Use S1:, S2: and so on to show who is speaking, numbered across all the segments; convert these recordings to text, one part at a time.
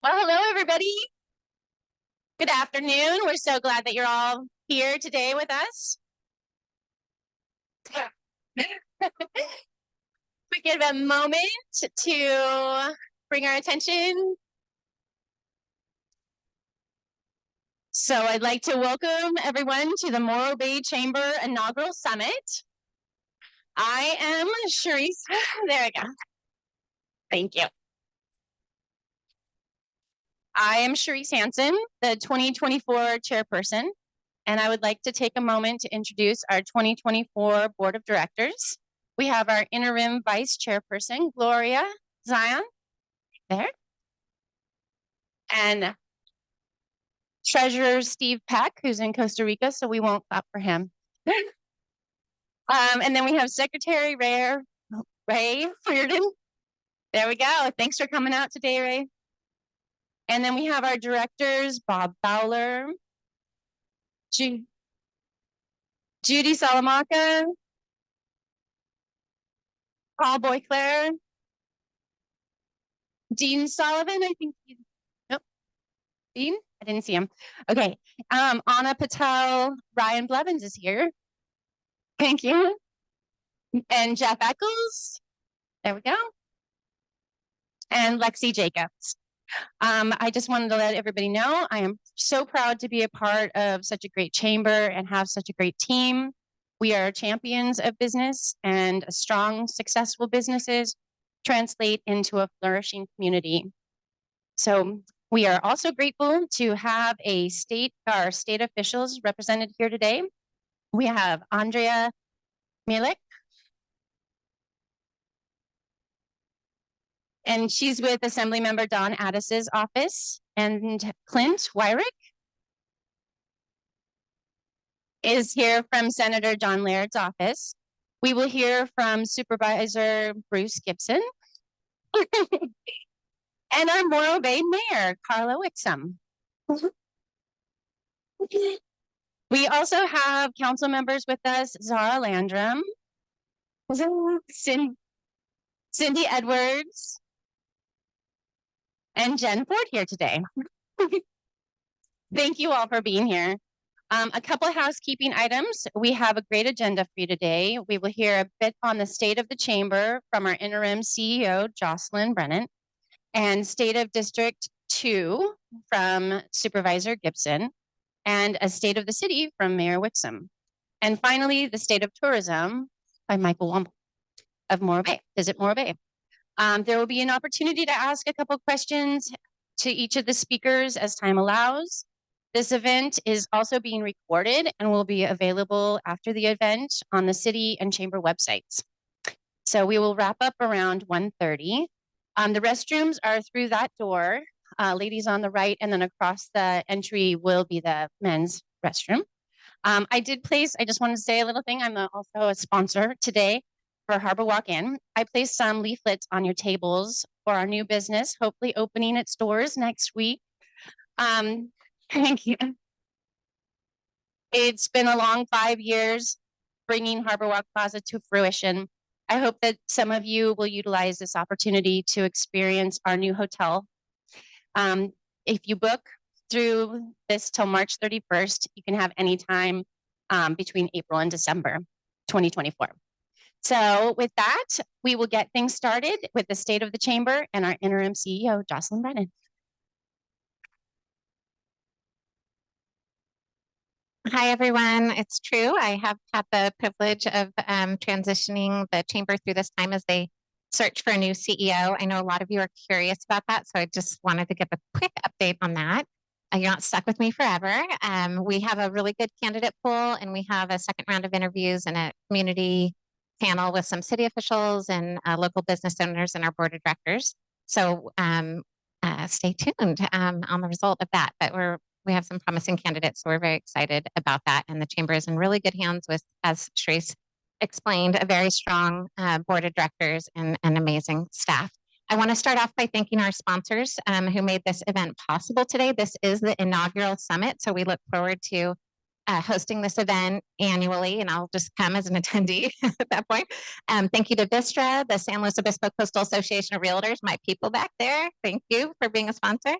S1: Well, hello, everybody. Good afternoon. We're so glad that you're all here today with us. We give a moment to bring our attention. So I'd like to welcome everyone to the Morro Bay Chamber Inaugural Summit. I am Sharice. There we go. Thank you. I am Sharice Hansen, the 2024 chairperson, and I would like to take a moment to introduce our 2024 Board of Directors. We have our interim vice chairperson, Gloria Zion, there. And treasurer Steve Peck, who's in Costa Rica, so we won't clap for him. And then we have secretary Ray Reardon. There we go. Thanks for coming out today, Ray. And then we have our directors, Bob Fowler, Judy Salamanca, Paul Boyclair, Dean Sullivan, I think he's, nope, Dean? I didn't see him. Okay, Anna Patel, Ryan Blevins is here. Thank you. And Jeff Eccles, there we go. And Lexi Jacobs. I just wanted to let everybody know I am so proud to be a part of such a great chamber and have such a great team. We are champions of business, and strong, successful businesses translate into a flourishing community. So we are also grateful to have our state officials represented here today. We have Andrea Milik, and she's with Assemblymember Don Addis's office, and Clint Wyrick is here from Senator John Laird's office. We will hear from Supervisor Bruce Gibson and our Morro Bay Mayor, Carla Wixom. We also have council members with us, Zara Landrum, Cindy Edwards, and Jen Ford here today. Thank you all for being here. A couple of housekeeping items. We have a great agenda for you today. We will hear a bit on the state of the chamber from our interim CEO, Jocelyn Brennen, and State of District 2 from Supervisor Gibson, and a State of the City from Mayor Wixom. And finally, the State of Tourism by Michael Womble of Morro Bay, Visit Morro Bay. There will be an opportunity to ask a couple questions to each of the speakers as time allows. This event is also being recorded and will be available after the event on the city and chamber websites. So we will wrap up around 1:30. The restrooms are through that door, ladies on the right, and then across the entry will be the men's restroom. I just want to say a little thing. I'm also a sponsor today for Harbor Walk-In. I placed some leaflets on your tables for our new business, hopefully opening its doors next week. Thank you. It's been a long 5 years bringing Harbor Walk Plaza to fruition. I hope that some of you will utilize this opportunity to experience our new hotel. If you book through this till March 31st, you can have any time between April and December 2024. So with that, we will get things started with the state of the chamber and our interim CEO, Jocelyn Brennen.
S2: Hi, everyone. It's true. I have had the privilege of transitioning the chamber through this time as they search for a new CEO. I know a lot of you are curious about that, so I just wanted to give a quick update on that. You're not stuck with me forever. We have a really good candidate pool, and we have a second round of interviews and a community panel with some city officials and local business owners and our board of directors. So stay tuned on the result of that. But we have some promising candidates, so we're very excited about that. And the chamber is in really good hands with, as Sharice explained, a very strong board of directors and an amazing staff. I want to start off by thanking our sponsors who made this event possible today. This is the inaugural summit, so we look forward to hosting this event annually, and I'll just come as an attendee at that point. Thank you to Vistra, the San Luis Obispo Coastal Association of Realtors, my people back there. Thank you for being a sponsor.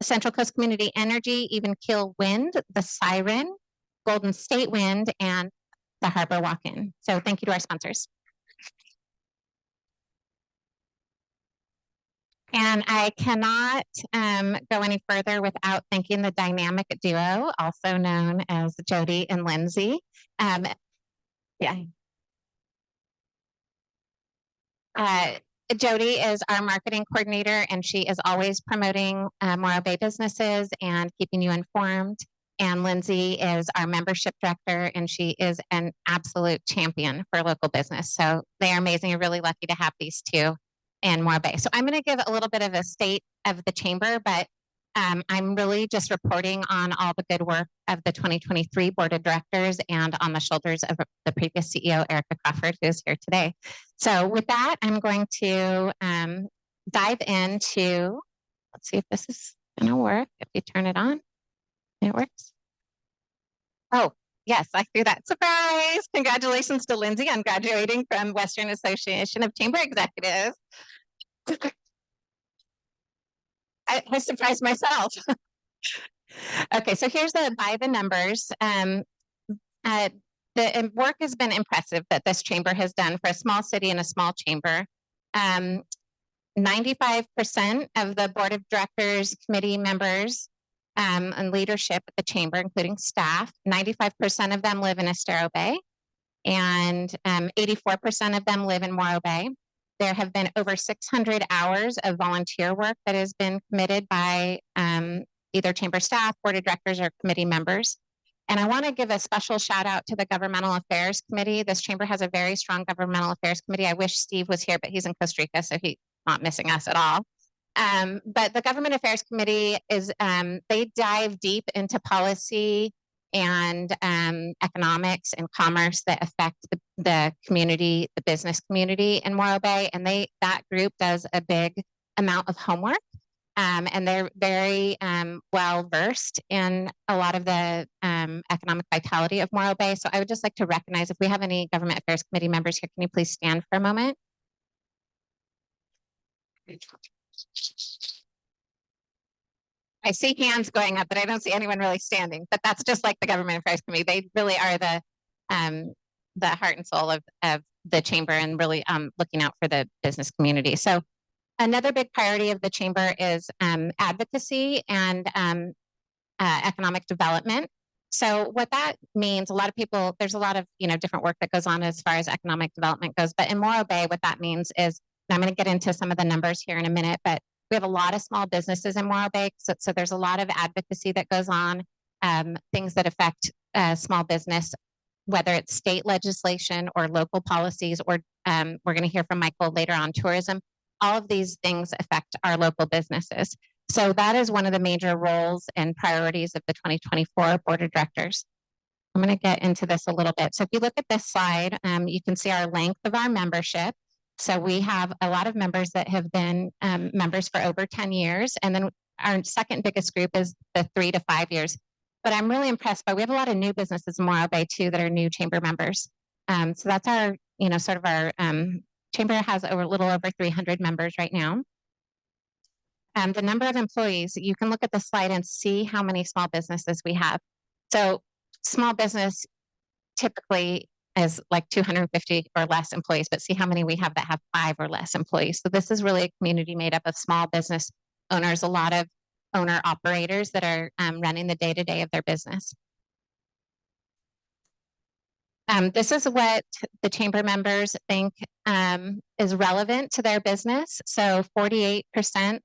S2: Central Coast Community Energy, Even Keel Wind, the Siren, Golden State Wind, and the Harbor Walk-In. So thank you to our sponsors. And I cannot go any further without thanking the dynamic duo, also known as Jody and Lindsay. Yeah. Jody is our marketing coordinator, and she is always promoting Morro Bay businesses and keeping you informed. And Lindsay is our membership director, and she is an absolute champion for local business. So they are amazing. You're really lucky to have these two in Morro Bay. So I'm going to give a little bit of a state of the chamber, but I'm really just reporting on all the good work of the 2023 board of directors and on the shoulders of the previous CEO, Erica Crawford, who's here today. So with that, I'm going to dive into, let's see if this is going to work. If you turn it on, it works. Oh, yes, I threw that. Surprise! Congratulations to Lindsay on graduating from Western Association of Chamber Executives. I surprised myself. Okay, so here's by the numbers. The work has been impressive that this chamber has done for a small city and a small chamber. 95% of the board of directors, committee members, and leadership at the chamber, including staff, 95% of them live in Estero Bay, and 84% of them live in Morro Bay. There have been over 600 hours of volunteer work that has been committed by either chamber staff, board of directors, or committee members. And I want to give a special shout out to the Governmental Affairs Committee. This chamber has a very strong Governmental Affairs Committee. I wish Steve was here, but he's in Costa Rica, so he's not missing us at all. But the Government Affairs Committee is, they dive deep into policy and economics and commerce that affect the community, the business community in Morro Bay. And that group does a big amount of homework. And they're very well versed in a lot of the economic vitality of Morro Bay. So I would just like to recognize, if we have any Government Affairs Committee members here, can you please stand for a moment? I see hands going up, but I don't see anyone really standing. But that's just like the Government Affairs Committee. They really are the heart and soul of the chamber, and really looking out for the business community. So another big priority of the chamber is advocacy and economic development. So what that means, a lot of people, there's a lot of different work that goes on as far as economic development goes. But in Morro Bay, what that means is, and I'm going to get into some of the numbers here in a minute, but we have a lot of small businesses in Morro Bay. So there's a lot of advocacy that goes on, things that affect small business, whether it's state legislation or local policies, or we're going to hear from Michael later on tourism. All of these things affect our local businesses. So that is one of the major roles and priorities of the 2024 Board of Directors. I'm going to get into this a little bit. So if you look at this slide, you can see our length of our membership. So we have a lot of members that have been members for over 10 years. And then our second biggest group is the 3 to 5 years. But I'm really impressed by, we have a lot of new businesses in Morro Bay too that are new chamber members. So that's our, sort of our chamber has a little over 300 members right now. The number of employees, you can look at the slide and see how many small businesses we have. So small business typically is like 250 or less employees, but see how many we have that have 5 or less employees. So this is really a community made up of small business owners, a lot of owner operators that are running the day-to-day of their business. This is what the chamber members think is relevant to their business. So 48%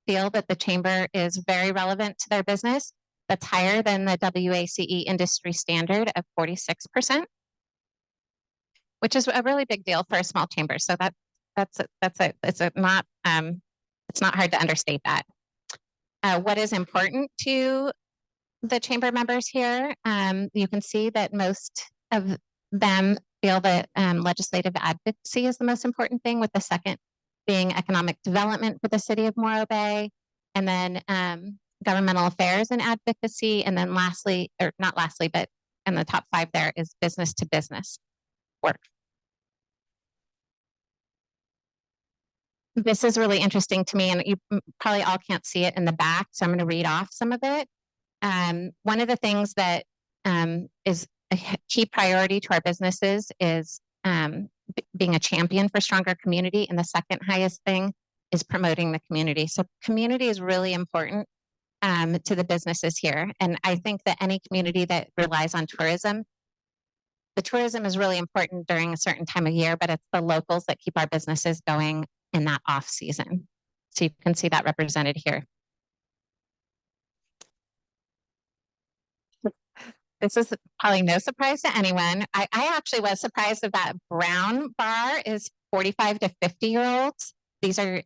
S2: feel that the chamber is very relevant to their business. That's higher than the WACE industry standard of 46%, which is a really big deal for a small chamber. So it's not hard to understate that. What is important to the chamber members here? You can see that most of them feel that legislative advocacy is the most important thing, with the second being economic development for the city of Morro Bay. And then governmental affairs and advocacy. And then lastly, or not lastly, but in the top 5 there is business to business work. This is really interesting to me, and you probably all can't see it in the back, so I'm going to read off some of it. One of the things that is a key priority to our businesses is being a champion for stronger community, and the second highest thing is promoting the community. So community is really important to the businesses here, and I think that any community that relies on tourism, the tourism is really important during a certain time of year, but it's the locals that keep our businesses going in that off season. So you can see that represented here. This is probably no surprise to anyone. I actually was surprised that brown bar is 45 to 50-year-olds. These are,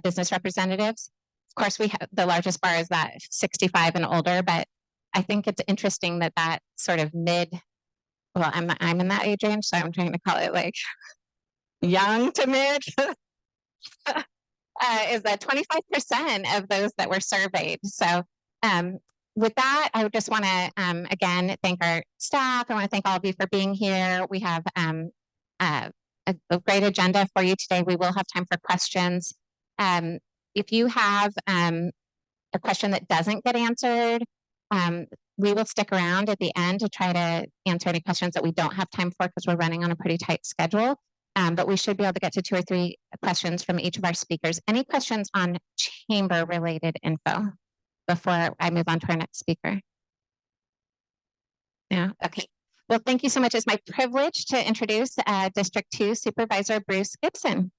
S2: business representatives. Of course, we have the largest bar is that 65 and older, but I think it's interesting that sort of well, I'm in that age range, so I'm trying to call it like young to mid. Is that 25% of those that were surveyed. So with that, I would just want to, again, thank our staff. I want to thank all of you for being here. We have a great agenda for you today. We will have time for questions. If you have a question that doesn't get answered, we will stick around at the end to try to answer any questions that we don't have time for because we're running on a pretty tight schedule. But we should be able to get to 2 or 3 questions from each of our speakers. Any questions on chamber-related info before I move on to our next speaker? No? Okay. Well, thank you so much. It's my privilege to introduce District 2 Supervisor Bruce Gibson.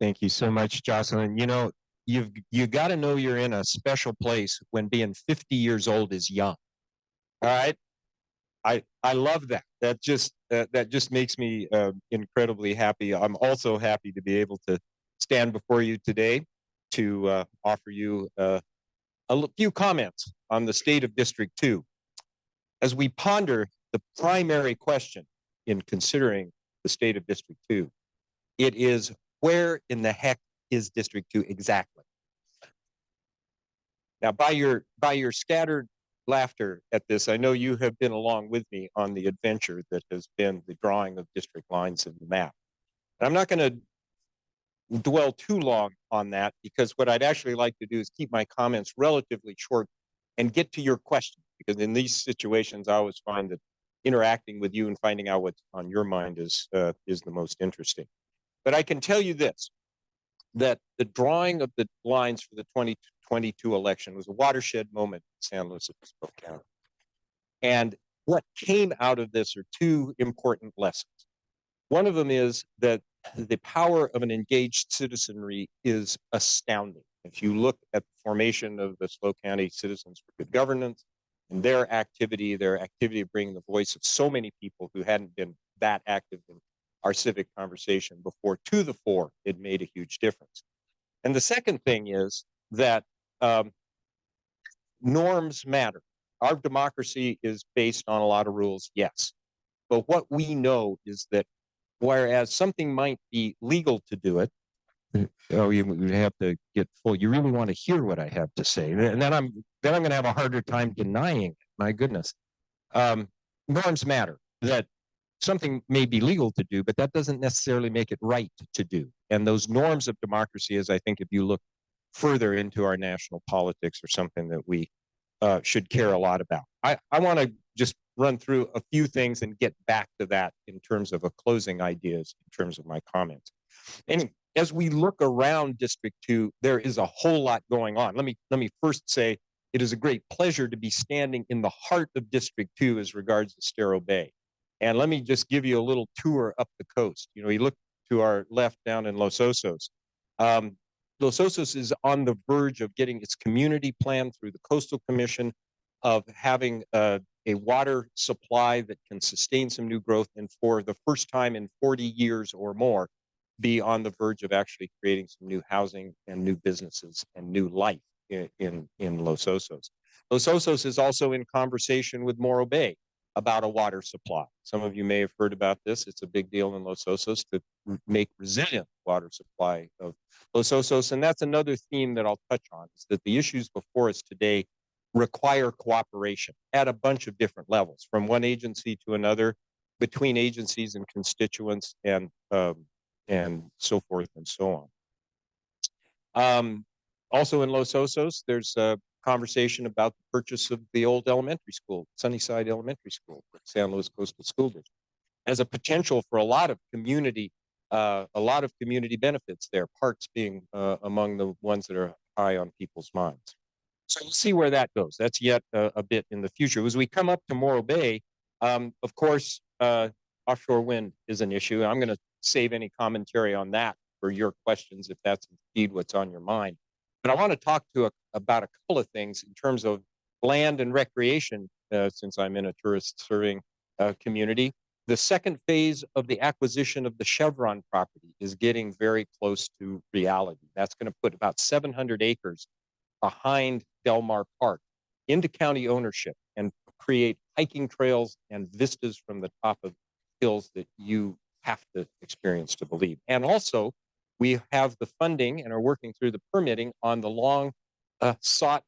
S3: Thank you so much, Jocelyn. You know, you got to know you're in a special place when being 50 years old is young. All right. I love that. That just makes me incredibly happy. I'm also happy to be able to stand before you today to offer you a few comments on the state of District 2. As we ponder the primary question in considering the state of District 2, it is, where in the heck is District 2 exactly? Now, by your scattered laughter at this, I know you have been along with me on the adventure that has been the drawing of district lines in the map. And I'm not going to dwell too long on that, because what I'd actually like to do is keep my comments relatively short and get to your questions, because in these situations, I always find that interacting with you and finding out what's on your mind is the most interesting. But I can tell you this, that the drawing of the lines for the 2022 election was a watershed moment in San Luis Obispo County. And what came out of this are 2 important lessons. One of them is that the power of an engaged citizenry is astounding. If you look at the formation of the SLO County Citizens for Good Governance and their activity of bringing the voice of so many people who hadn't been that active in our civic conversation before to the fore, it made a huge difference. And the second thing is that norms matter. Our democracy is based on a lot of rules, yes. But what we know is that whereas something might be legal to do it, you have to get full. You really want to hear what I have to say, and then I'm going to have a harder time denying it. My goodness, norms matter. That something may be legal to do, but that doesn't necessarily make it right to do. And those norms of democracy, as I think if you look further into our national politics, are something that we should care a lot about. I want to just run through a few things and get back to that in terms of a closing ideas, in terms of my comments. And as we look around District 2, there is a whole lot going on. Let me first say it is a great pleasure to be standing in the heart of District 2 as regards to Estero Bay. And let me just give you a little tour up the coast. You know, you look to our left down in Los Osos. Los Osos is on the verge of getting its community plan through the Coastal Commission, of having a water supply that can sustain some new growth, and for the first time in 40 years or more, be on the verge of actually creating some new housing and new businesses and new life in Los Osos. Los Osos is also in conversation with Morro Bay about a water supply. Some of you may have heard about this. It's a big deal in Los Osos to make resilient water supply of Los Osos. And that's another theme that I'll touch on, is that the issues before us today require cooperation at a bunch of different levels, from one agency to another, between agencies and constituents, and so forth and so on. Also in Los Osos, there's a conversation about the purchase of the old elementary school, Sunnyside Elementary School, San Luis Coastal School District, as a potential for a lot of community benefits there, parks being among the ones that are high on people's minds. So we'll see where that goes. That's yet a bit in the future. As we come up to Morro Bay, of course, offshore wind is an issue. I'm going to save any commentary on that for your questions, if that's indeed what's on your mind. But I want to talk about a couple of things in terms of land and recreation, since I'm in a tourist serving community. The second phase of the acquisition of the Chevron property is getting very close to reality. That's going to put about 700 acres behind Del Mar Park into county ownership and create hiking trails and vistas from the top of hills that you have to experience to believe. And also, we have the funding and are working through the permitting on the long sought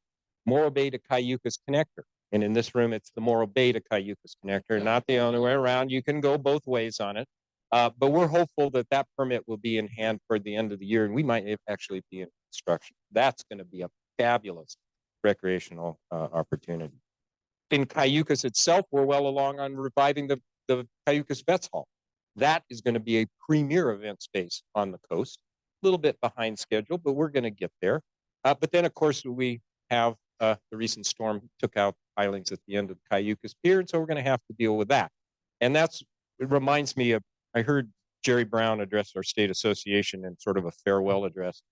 S3: Morro Bay to Cayucas connector. And in this room, it's the Morro Bay to Cayucas connector, not the other way around. You can go both ways on it. But we're hopeful that that permit will be in hand toward the end of the year, and we might actually be in construction. That's going to be a fabulous recreational opportunity. In Cayucas itself, we're well along on reviving the Cayucas Vets Hall. That is going to be a premier event space on the coast, a little bit behind schedule, but we're going to get there. But then, of course, we have the recent storm took out pilings at the end of Cayucas Pier, and so we're going to have to deal with that. And it reminds me of, I heard Jerry Brown address our state association in sort of a farewell address.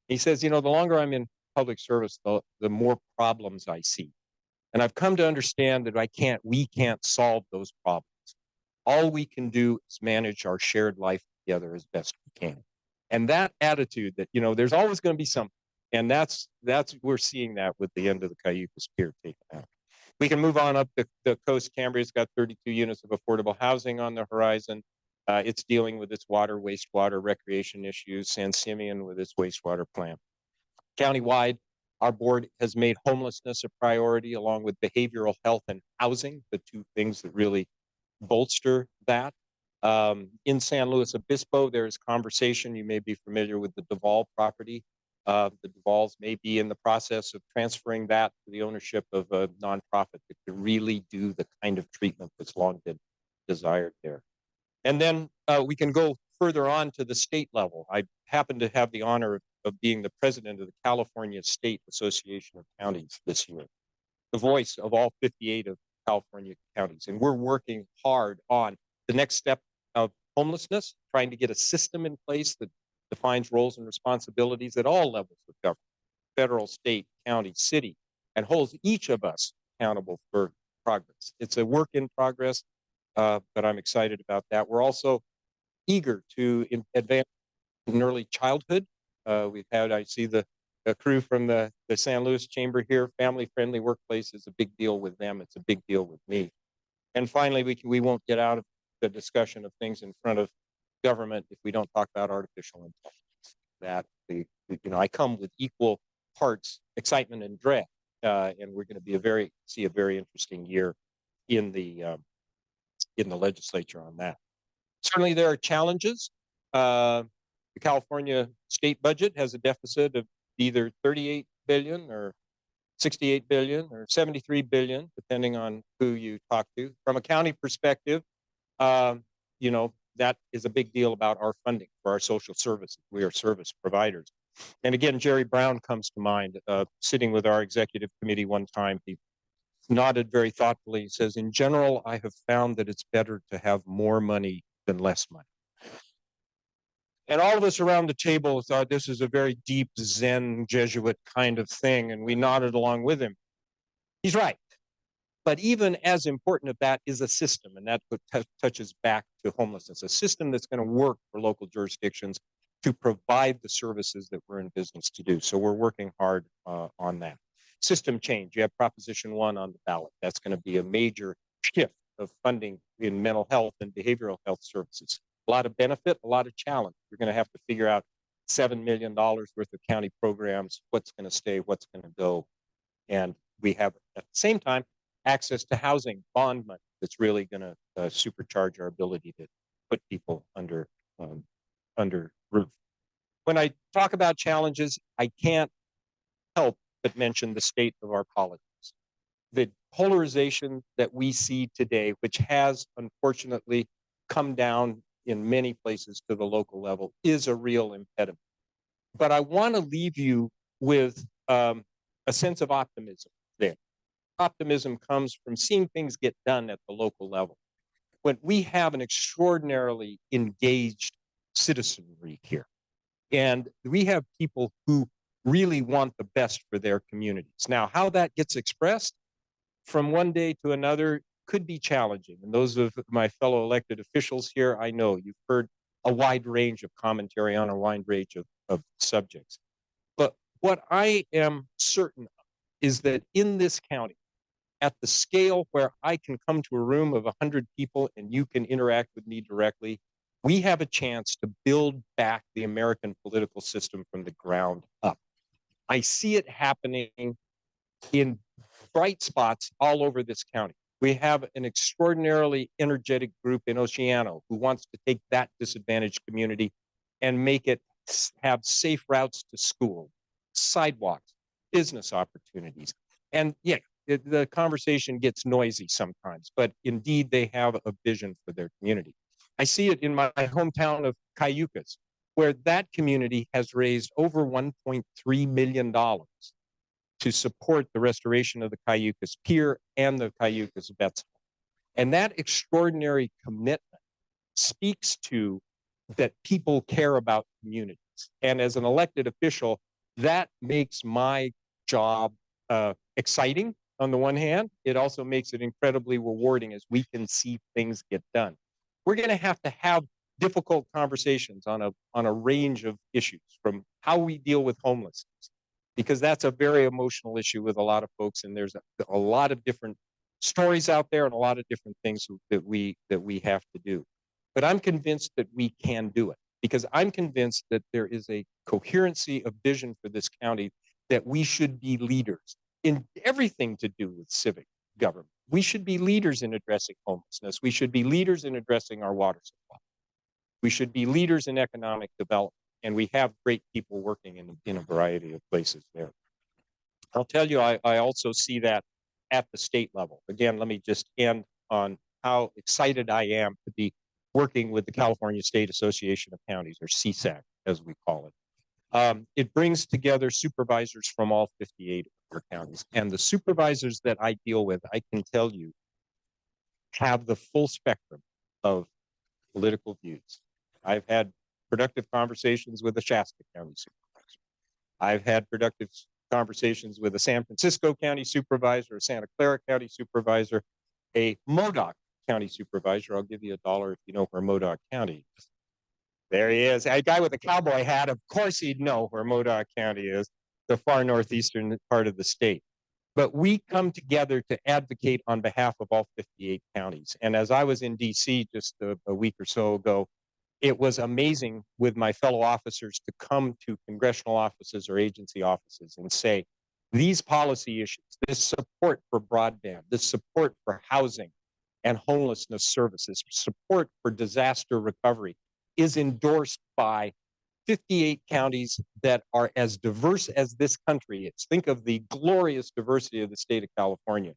S3: He says, the longer I'm in public service, the more problems I see. And I've come to understand that we can't solve those problems. All we can do is manage our shared life together as best we can. And that attitude that, there's always going to be something. And we're seeing that with the end of the Cayucas Pier taken out. We can move on up the coast. Cambria's got 32 units of affordable housing on the horizon. It's dealing with its water, wastewater, recreation issues, San Simeon with its wastewater plant. Countywide, our board has made homelessness a priority, along with behavioral health and housing, the two things that really bolster that. In San Luis Obispo, there is conversation. You may be familiar with the Duval property. The Duvals may be in the process of transferring that to the ownership of a nonprofit that could really do the kind of treatment that's long been desired there. And then we can go further on to the state level. I happen to have the honor of being the president of the California State Association of Counties this year, the voice of all 58 of California counties. And we're working hard on the next step of homelessness, trying to get a system in place that defines roles and responsibilities at all levels of government, federal, state, county, city, and holds each of us accountable for progress. It's a work in progress, but I'm excited about that. We're also eager to advance in early childhood. I see the crew from the San Luis Chamber here. Family-friendly workplace is a big deal with them. It's a big deal with me. And finally, we won't get out of the discussion of things in front of government if we don't talk about artificial intelligence. I come with equal parts excitement and dread, and we're going to see a very interesting year in the legislature on that. Certainly, there are challenges. The California state budget has a deficit of either 38 billion or 68 billion or 73 billion, depending on who you talk to. From a county perspective, that is a big deal about our funding for our social services. We are service providers. And again, Jerry Brown comes to mind. Sitting with our executive committee one time, he nodded very thoughtfully. He says, in general, I have found that it's better to have more money than less money. And all of us around the table thought this is a very deep Zen Jesuit kind of thing, and we nodded along with him. He's right. But even as important as that is a system, and that touches back to homelessness, a system that's going to work for local jurisdictions to provide the services that we're in business to do. So we're working hard on that. System change. You have Proposition 1 on the ballot. That's going to be a major shift of funding in mental health and behavioral health services. A lot of benefit, a lot of challenge. We're going to have to figure out $7 million worth of county programs, what's going to stay, what's going to go. And we have, at the same time, access to housing, bond money that's really going to supercharge our ability to put people under roof. When I talk about challenges, I can't help but mention the state of our politics. The polarization that we see today, which has unfortunately come down in many places to the local level, is a real impediment. But I want to leave you with a sense of optimism there. Optimism comes from seeing things get done at the local level. When we have an extraordinarily engaged citizenry here, and we have people who really want the best for their communities. Now, how that gets expressed from one day to another could be challenging. And those of my fellow elected officials here, I know you've heard a wide range of commentary on a wide range of subjects. But what I am certain of is that in this county, at the scale where I can come to a room of 100 people and you can interact with me directly, we have a chance to build back the American political system from the ground up. I see it happening in bright spots all over this county. We have an extraordinarily energetic group in Oceano who wants to take that disadvantaged community and make it have safe routes to school, sidewalks, business opportunities. And yeah, the conversation gets noisy sometimes, but indeed they have a vision for their community. I see it in my hometown of Cayucas, where that community has raised over $1.3 million to support the restoration of the Cayucas Pier and the Cayucas Vets. And that extraordinary commitment speaks to that people care about communities. And as an elected official, that makes my job exciting on the one hand. It also makes it incredibly rewarding as we can see things get done. We're going to have difficult conversations on a range of issues, from how we deal with homelessness, because that's a very emotional issue with a lot of folks, and there's a lot of different stories out there and a lot of different things that we have to do. But I'm convinced that we can do it, because I'm convinced that there is a coherency of vision for this county, that we should be leaders in everything to do with civic government. We should be leaders in addressing homelessness. We should be leaders in addressing our water supply. We should be leaders in economic development. And we have great people working in a variety of places there. I'll tell you, I also see that at the state level. Again, let me just end on how excited I am to be working with the California State Association of Counties, or CSAC, as we call it. It brings together supervisors from all 58 of our counties. And the supervisors that I deal with, I can tell you, have the full spectrum of political views. I've had productive conversations with a Shasta County supervisor. I've had productive conversations with a San Francisco County supervisor, a Santa Clara County supervisor, a Modoc County supervisor. I'll give you $1 if you know where Modoc County is. There he is, a guy with a cowboy hat. Of course he'd know where Modoc County is, the far northeastern part of the state. But we come together to advocate on behalf of all 58 counties. And as I was in DC just a week or so ago, it was amazing with my fellow officers to come to congressional offices or agency offices and say, these policy issues, this support for broadband, this support for housing and homelessness services, support for disaster recovery, is endorsed by 58 counties that are as diverse as this country is. Think of the glorious diversity of the state of California,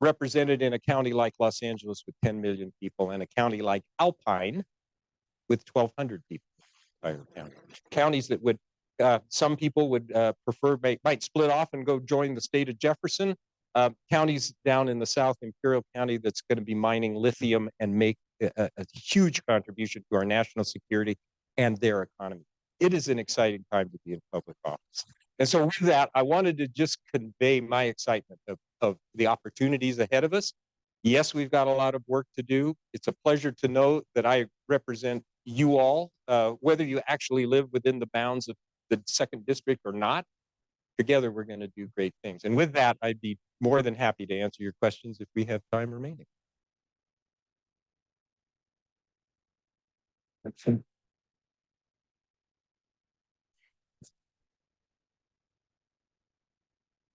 S3: represented in a county like Los Angeles with 10 million people, and a county like Alpine with 1,200 people. Counties that would, some people would prefer, might split off and go join the state of Jefferson. Counties down in the South, Imperial County, that's going to be mining lithium and make a huge contribution to our national security and their economy. It is an exciting time to be in public office. And so with that, I wanted to just convey my excitement of the opportunities ahead of us. Yes, we've got a lot of work to do. It's a pleasure to know that I represent you all, whether you actually live within the bounds of the 2nd District or not. Together, we're going to do great things. And with that, I'd be more than happy to answer your questions if we have time remaining.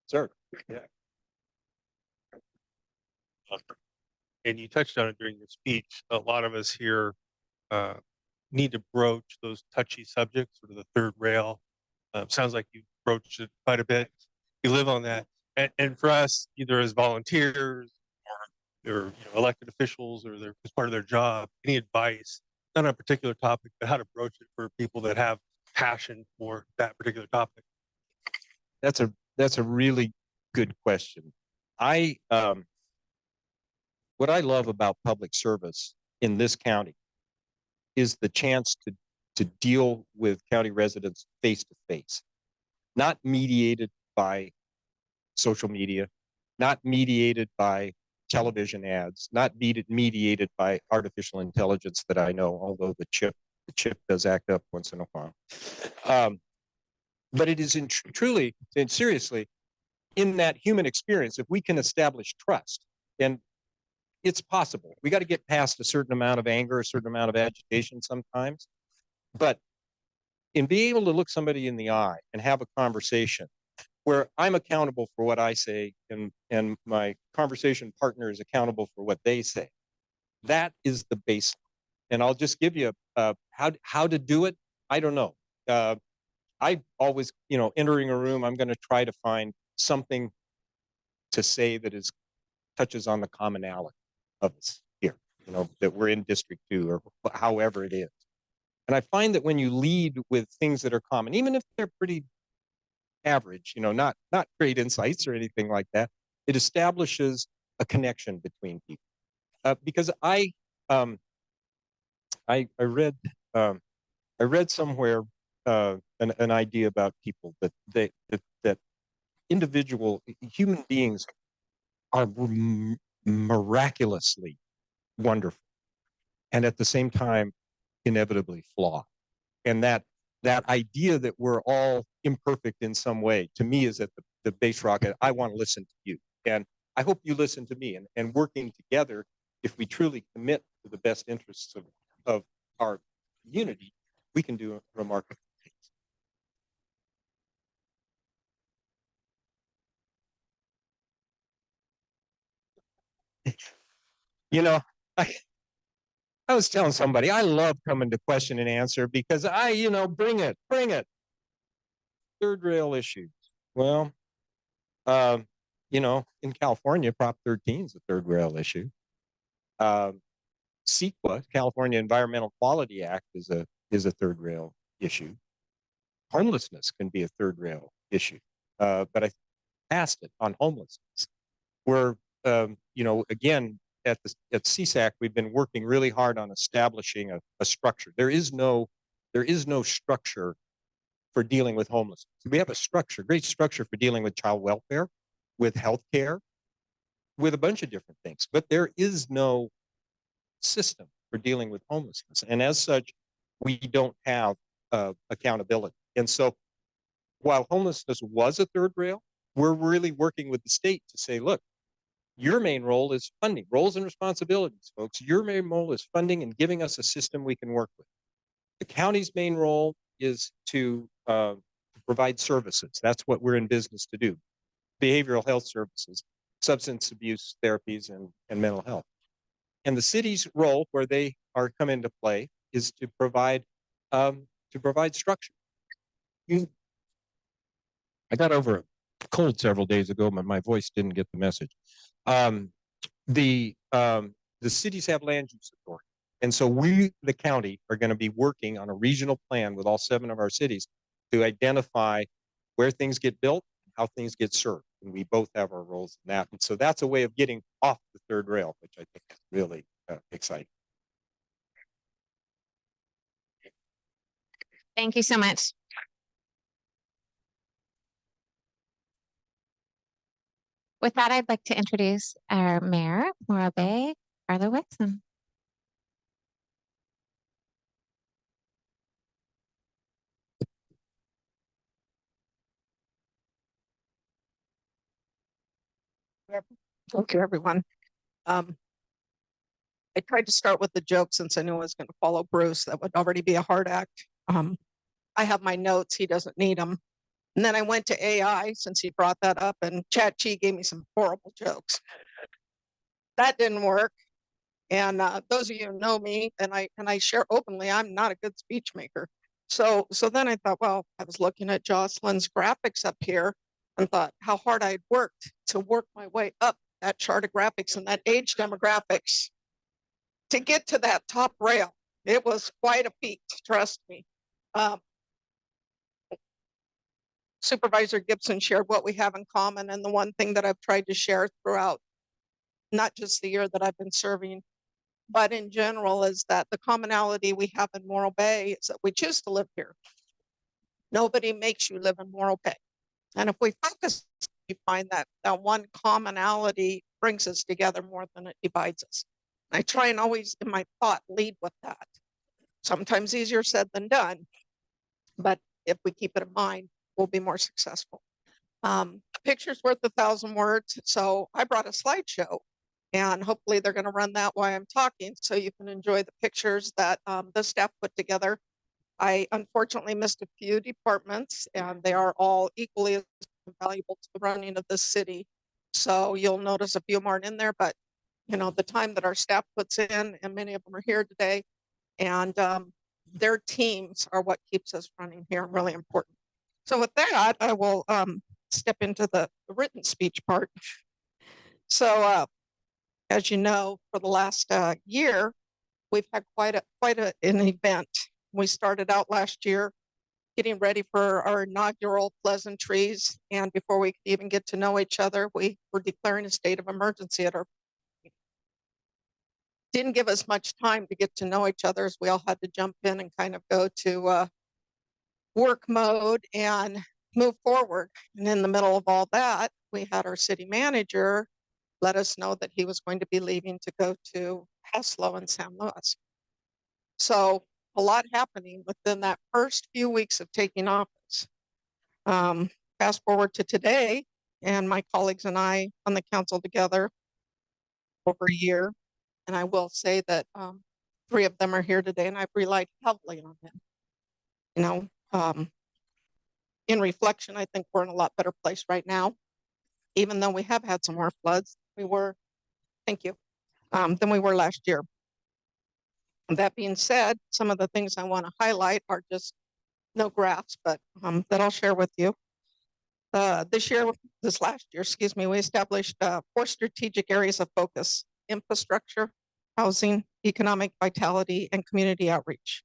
S3: Sir. Yeah.
S4: And you touched on it during your speech. A lot of us here uh, need to broach those touchy subjects, sort of the third rail. Sounds like you broached it quite a bit. You live on that, and for us, either as volunteers or elected officials, or they're as part of their job, any advice, not on a particular topic, but how to broach it for people that have passion for that particular topic.
S3: That's a really good question. What I love about public service in this county is the chance to deal with county residents face to face, not mediated by social media, not mediated by television ads, not mediated by artificial intelligence that I know, although the chip does act up once in a while. But it is truly and seriously in that human experience, if we can establish trust, and it's possible. We got to get past a certain amount of anger, a certain amount of agitation sometimes. But in being able to look somebody in the eye and have a conversation where I'm accountable for what I say and my conversation partner is accountable for what they say, that is the baseline. And I'll just give you how to do it. I don't know. I always, entering a room, I'm going to try to find something to say that touches on the commonality of us here, that we're in District 2 or however it is. And I find that when you lead with things that are common, even if they're pretty average, not great insights or anything like that, it establishes a connection between people. Because I read somewhere an idea about people that individual human beings are miraculously wonderful, and at the same time, inevitably flawed. And that idea that we're all imperfect in some way, to me, is at the base rocket. I want to listen to you, and I hope you listen to me. And working together, if we truly commit to the best interests of our community, we can do remarkable things. I was telling somebody, I love coming to question and answer because bring it. Third rail issues. Well, in California, Prop 13 is a third rail issue. CEQA, California Environmental Quality Act, is a third rail issue. Homelessness can be a third rail issue, but I passed it on homelessness. We're, again, at CSAC, we've been working really hard on establishing a structure. There is no structure for dealing with homelessness. We have a great structure for dealing with child welfare, with healthcare, with a bunch of different things, but there is no system for dealing with homelessness. And as such, we don't have accountability. And so while homelessness was a third rail, we're really working with the state to say, look, your main role is funding, roles and responsibilities, folks. Your main role is funding and giving us a system we can work with. The county's main role is to provide services. That's what we're in business to do. Behavioral health services, substance abuse therapies, and mental health. And the city's role, where they are come into play, is to provide structure. I got over a cold several days ago, but my voice didn't get the message. The cities have land use authority. And so we, the county, are going to be working on a regional plan with all 7 of our cities to identify where things get built, and how things get served. And we both have our roles in that. And so that's a way of getting off the third rail, which I think is really exciting.
S2: Thank you so much. With that, I'd like to introduce our mayor, Morro Bay, Carla Wixom.
S5: Thank you, everyone. I tried to start with the joke since I knew I was going to follow Bruce. That would already be a hard act. I have my notes. He doesn't need them. And then I went to AI since he brought that up, and ChatG gave me some horrible jokes. That didn't work. And those of you who know me, and I share openly, I'm not a good speech maker. So then I thought, well, I was looking at Jocelyn's graphics up here and thought how hard I'd worked to work my way up that chart of graphics and that age demographics to get to that top rail. It was quite a feat, trust me. Supervisor Gibson shared what we have in common, and the one thing that I've tried to share throughout, not just the year that I've been serving, but in general, is that the commonality we have in Morro Bay is that we choose to live here. Nobody makes you live in Morro Bay. And if we focus, we find that that one commonality brings us together more than it divides us. I try and always, in my thought, lead with that. Sometimes easier said than done, but if we keep it in mind, we'll be more successful. A picture's worth 1,000 words, so I brought a slideshow, and hopefully they're going to run that while I'm talking, so you can enjoy the pictures that the staff put together. I unfortunately missed a few departments, and they are all equally as valuable to the running of this city. So you'll notice a few more in there, but you know, the time that our staff puts in, and many of them are here today, and their teams are what keeps us running here, really important. So with that, I will step into the written speech part. So as you know, for the last year, we've had quite an event. We started out last year getting ready for our inaugural pleasantries, and before we could even get to know each other, we were declaring a state of emergency at our. Didn't give us much time to get to know each other, as we all had to jump in and kind of go to work mode and move forward. And in the middle of all that, we had our city manager let us know that he was going to be leaving to go to Haslo in San Luis. So a lot happening within that first few weeks of taking office. Fast forward to today, and my colleagues and I on the council together over a year. And I will say that 3 of them are here today, and I've relied heavily on them. You know, in reflection, I think we're in a lot better place right now, even though we have had some more floods. Thank you, than we were last year. That being said, some of the things I want to highlight are just no graphs, but that I'll share with you. This last year, excuse me, we established 4 strategic areas of focus: infrastructure, housing, economic vitality, and community outreach.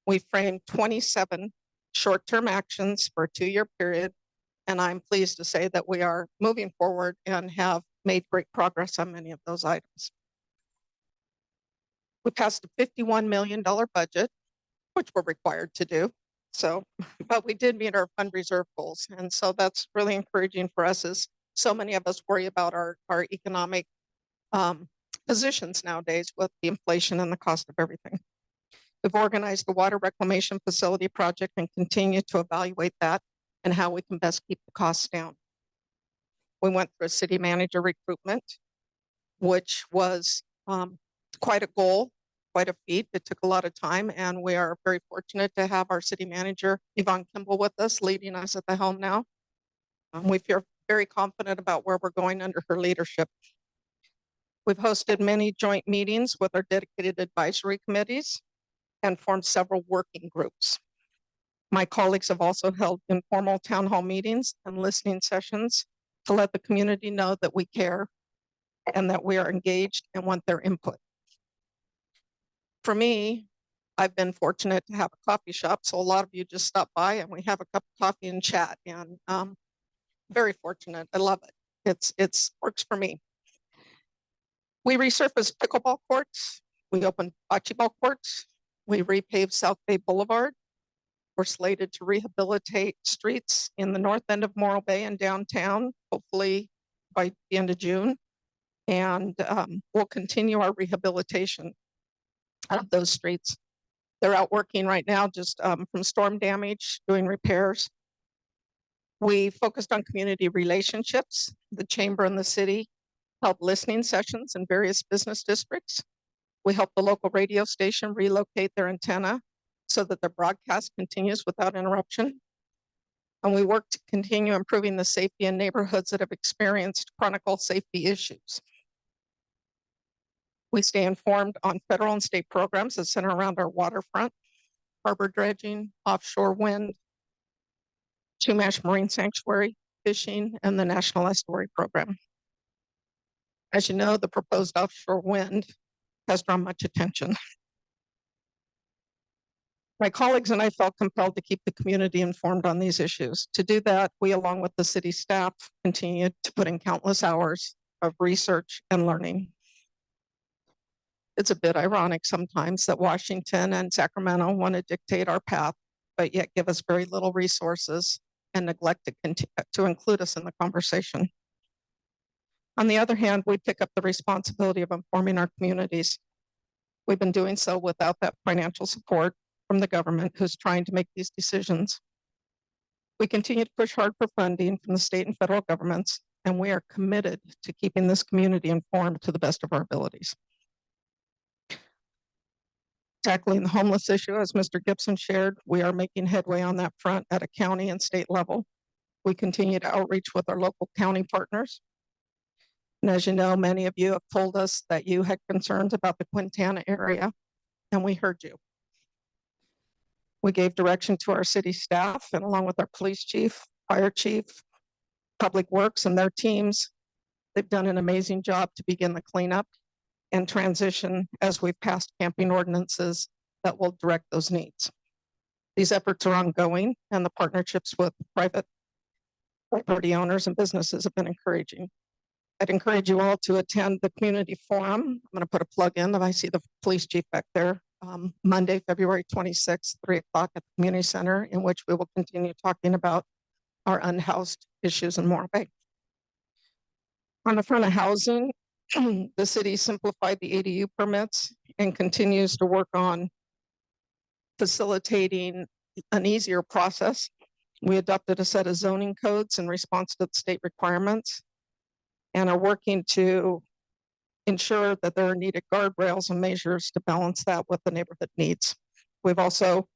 S5: We framed 27 short-term actions for a 2-year period, and I'm pleased to say that we are moving forward and have made great progress on many of those items. We passed a $51 million budget, which we're required to do. So, but we did meet our fund reserve goals. And so that's really encouraging for us, as so many of us worry about our economic positions nowadays with the inflation and the cost of everything. We've organized the water reclamation facility project and continue to evaluate that and how we can best keep the costs down. We went through a city manager recruitment, which was quite a goal, quite a feat. It took a lot of time, and we are very fortunate to have our city manager, Yvonne Kimball, with us, leading us at the helm now. We feel very confident about where we're going under her leadership. We've hosted many joint meetings with our dedicated advisory committees and formed several working groups. My colleagues have also held informal town hall meetings and listening sessions to let the community know that we care and that we are engaged and want their input. For me, I've been fortunate to have a coffee shop, so a lot of you just stop by and we have a cup of coffee and chat, and very fortunate. I love it. It's works for me. We resurfaced pickleball courts. We opened bocce ball courts. We repaved South Bay Boulevard. We're slated to rehabilitate streets in the north end of Morro Bay and downtown, hopefully by the end of June. And we'll continue our rehabilitation of those streets. They're out working right now, just from storm damage, doing repairs. We focused on community relationships. The chamber and the city held listening sessions in various business districts. We help the local radio station relocate their antenna so that the broadcast continues without interruption. And we work to continue improving the safety in neighborhoods that have experienced chronic safety issues. We stay informed on federal and state programs that center around our waterfront, harbor dredging, offshore wind, Chumash Marine Sanctuary, fishing, and the National Estuary Program. As you know, the proposed offshore wind has drawn much attention. My colleagues and I felt compelled to keep the community informed on these issues. To do that, we, along with the city staff, continue to put in countless hours of research and learning. It's a bit ironic sometimes that Washington and Sacramento want to dictate our path, but yet give us very little resources and neglect to include us in the conversation. On the other hand, we pick up the responsibility of informing our communities. We've been doing so without that financial support from the government who's trying to make these decisions. We continue to push hard for funding from the state and federal governments, and we are committed to keeping this community informed to the best of our abilities. Tackling the homeless issue, as Mr. Gibson shared, we are making headway on that front at a county and state level. We continue to outreach with our local county partners. And as you know, many of you have told us that you had concerns about the Quintana area, and we heard you. We gave direction to our city staff, and along with our police chief, fire chief, public works, and their teams, they've done an amazing job to begin the cleanup and transition as we've passed camping ordinances that will direct those needs. These efforts are ongoing, and the partnerships with private property owners and businesses have been encouraging. I'd encourage you all to attend the community forum. I'm going to put a plug in. I see the police chief back there. Monday, February 26th, 3 o'clock at the community center, in which we will continue talking about our unhoused issues in Morro Bay. On the front of housing, the city simplified the ADU permits and continues to work on facilitating an easier process. We adopted a set of zoning codes in response to the state requirements and are working to ensure that there are needed guardrails and measures to balance that with the neighborhood needs. We've also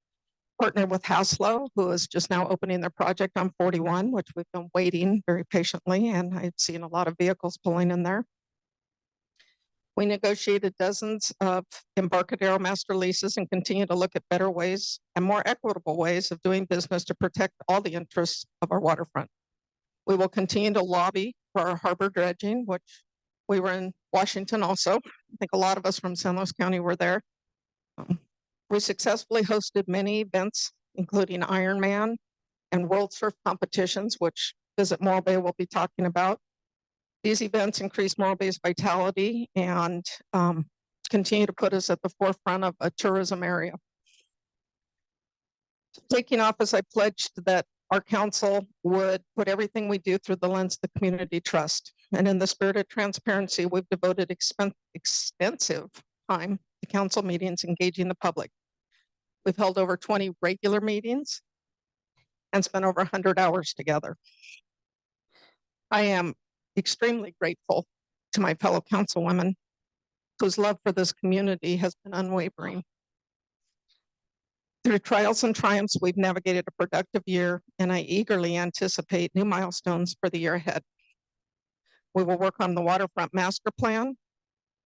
S5: partnered with Haslow, who is just now opening their project on 41, which we've been waiting very patiently, and I've seen a lot of vehicles pulling in there. We negotiated dozens of Embarcadero master leases and continue to look at better ways and more equitable ways of doing business to protect all the interests of our waterfront. We will continue to lobby for our harbor dredging, which we were in Washington also. I think a lot of us from San Luis County were there. We successfully hosted many events, including Ironman and World Surf competitions, which Visit Morro Bay will be talking about. These events increase Morro Bay's vitality and continue to put us at the forefront of a tourism area. Taking office, I pledged that our council would put everything we do through the lens of the community trust. And in the spirit of transparency, we've devoted extensive time to council meetings engaging the public. We've held over 20 regular meetings and spent over 100 hours together. I am extremely grateful to my fellow councilwomen whose love for this community has been unwavering. Through trials and triumphs, we've navigated a productive year, and I eagerly anticipate new milestones for the year ahead. We will work on the waterfront master plan,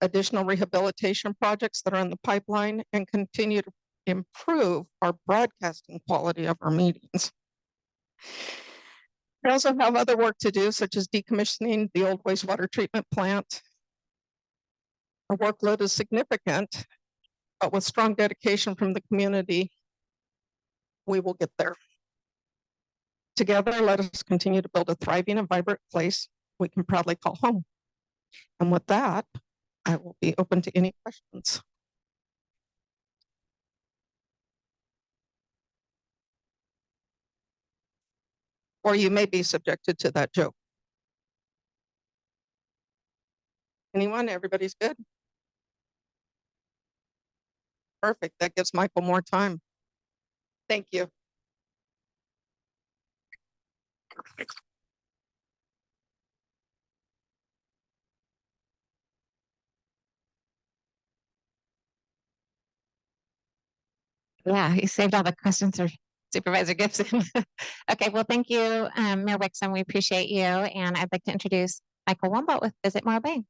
S5: additional rehabilitation projects that are in the pipeline, and continue to improve our broadcasting quality of our meetings. We also have other work to do, such as decommissioning the old wastewater treatment plant. Our workload is significant, but with strong dedication from the community, we will get there. Together, let us continue to build a thriving and vibrant place we can proudly call home. And with that, I will be open to any questions. Or you may be subjected to that joke. Anyone? Everybody's good? Perfect. That gives Michael more time. Thank you.
S2: Yeah, you saved all the questions for Supervisor Gibson. Okay, well, thank you, Mayor Wixom. We appreciate you. And I'd like to introduce Michael Wombat with Visit Morro Bay.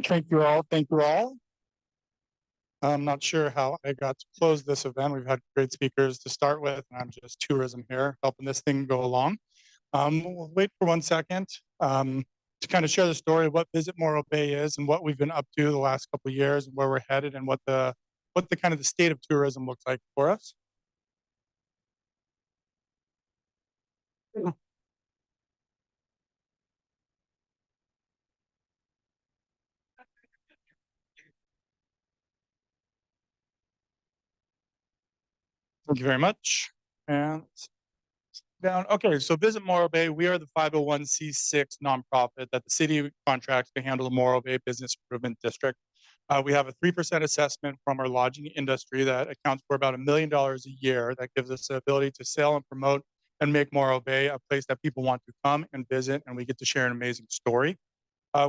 S6: Thank you all. Thank you all. I'm not sure how I got to close this event. We've had great speakers to start with, and I'm just tourism here, helping this thing go along. We'll wait for 1 second to kind of share the story of what Visit Morro Bay is and what we've been up to the last couple of years and where we're headed and what the kind of the state of tourism looks like for us. Thank you very much. And down. Okay, so Visit Morro Bay, we are the 501c6 nonprofit that the city contracts to handle the Morro Bay Business Improvement District. We have a 3% assessment from our lodging industry that accounts for about $1 million a year. That gives us the ability to sell and promote and make Morro Bay a place that people want to come and visit, and we get to share an amazing story.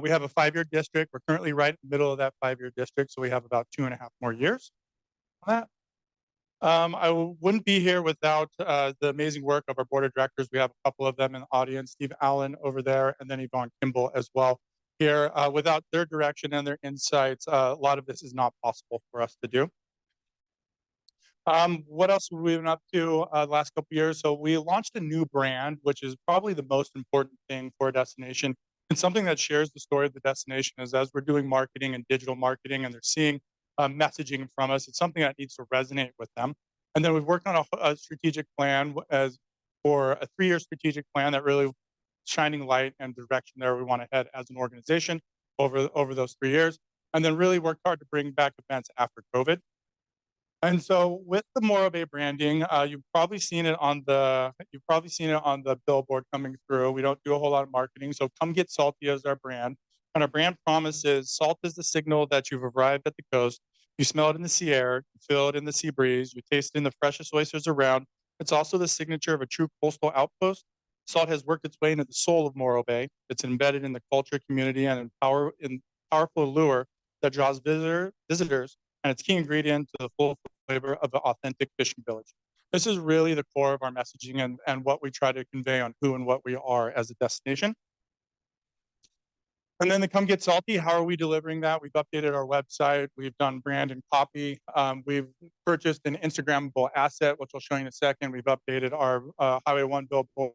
S6: We have a 5-year district. We're currently right in the middle of that 5-year district, so we have about 2.5 more years on that. Wouldn't be here without the amazing work of our board of directors. We have a couple of them in the audience, Steve Allen over there, and then Yvonne Kimball as well here. Without their direction and their insights, a lot of this is not possible for us to do. What else have we been up to the last couple of years? So we launched a new brand, which is probably the most important thing for a destination, and something that shares the story of the destination is as we're doing marketing and digital marketing and they're seeing messaging from us, it's something that needs to resonate with them. And then we've worked on a strategic plan for a 3-year strategic plan that really shining light and direction there we want to head as an organization over those 3 years. And then really worked hard to bring back events after COVID. And so with the Morro Bay branding, you've probably seen it on the billboard coming through. We don't do a whole lot of marketing, so come get salty as our brand. And our brand promise is salt is the signal that you've arrived at the coast. You smell it in the sea air, you feel it in the sea breeze, you taste it in the freshest oysters around. It's also the signature of a true coastal outpost. Salt has worked its way into the soul of Morro Bay. It's embedded in the culture, community, and powerful allure that draws visitors, and it's key ingredient to the full flavor of the authentic fishing village. This is really the core of our messaging and what we try to convey on who and what we are as a destination. And then the Come Get Salty, how are we delivering that? We've updated our website. We've done brand and copy. We've purchased an Instagrammable asset, which I'll show you in a second. We've updated our Highway 1 billboard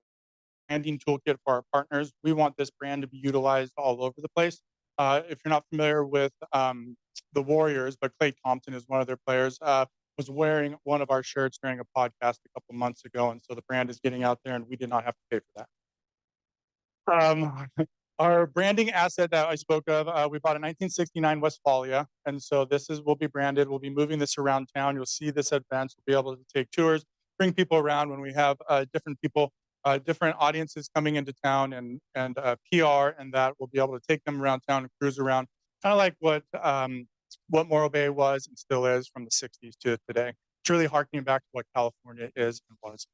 S6: branding toolkit for our partners. We want this brand to be utilized all over the place. If you're not familiar with the Warriors, but Klay Thompson is one of their players, was wearing one of our shirts during a podcast a couple months ago. And so the brand is getting out there and we did not have to pay for that. Our branding asset that I spoke of, we bought a 1969 Westphalia. And so will be branded. We'll be moving this around town. You'll see this at events. We'll be able to take tours, bring people around when we have different people, different audiences coming into town and PR, and that we'll be able to take them around town and cruise around, kind of like what Morro Bay was and still is from the 60s to today. It's really harkening back to what California is and was.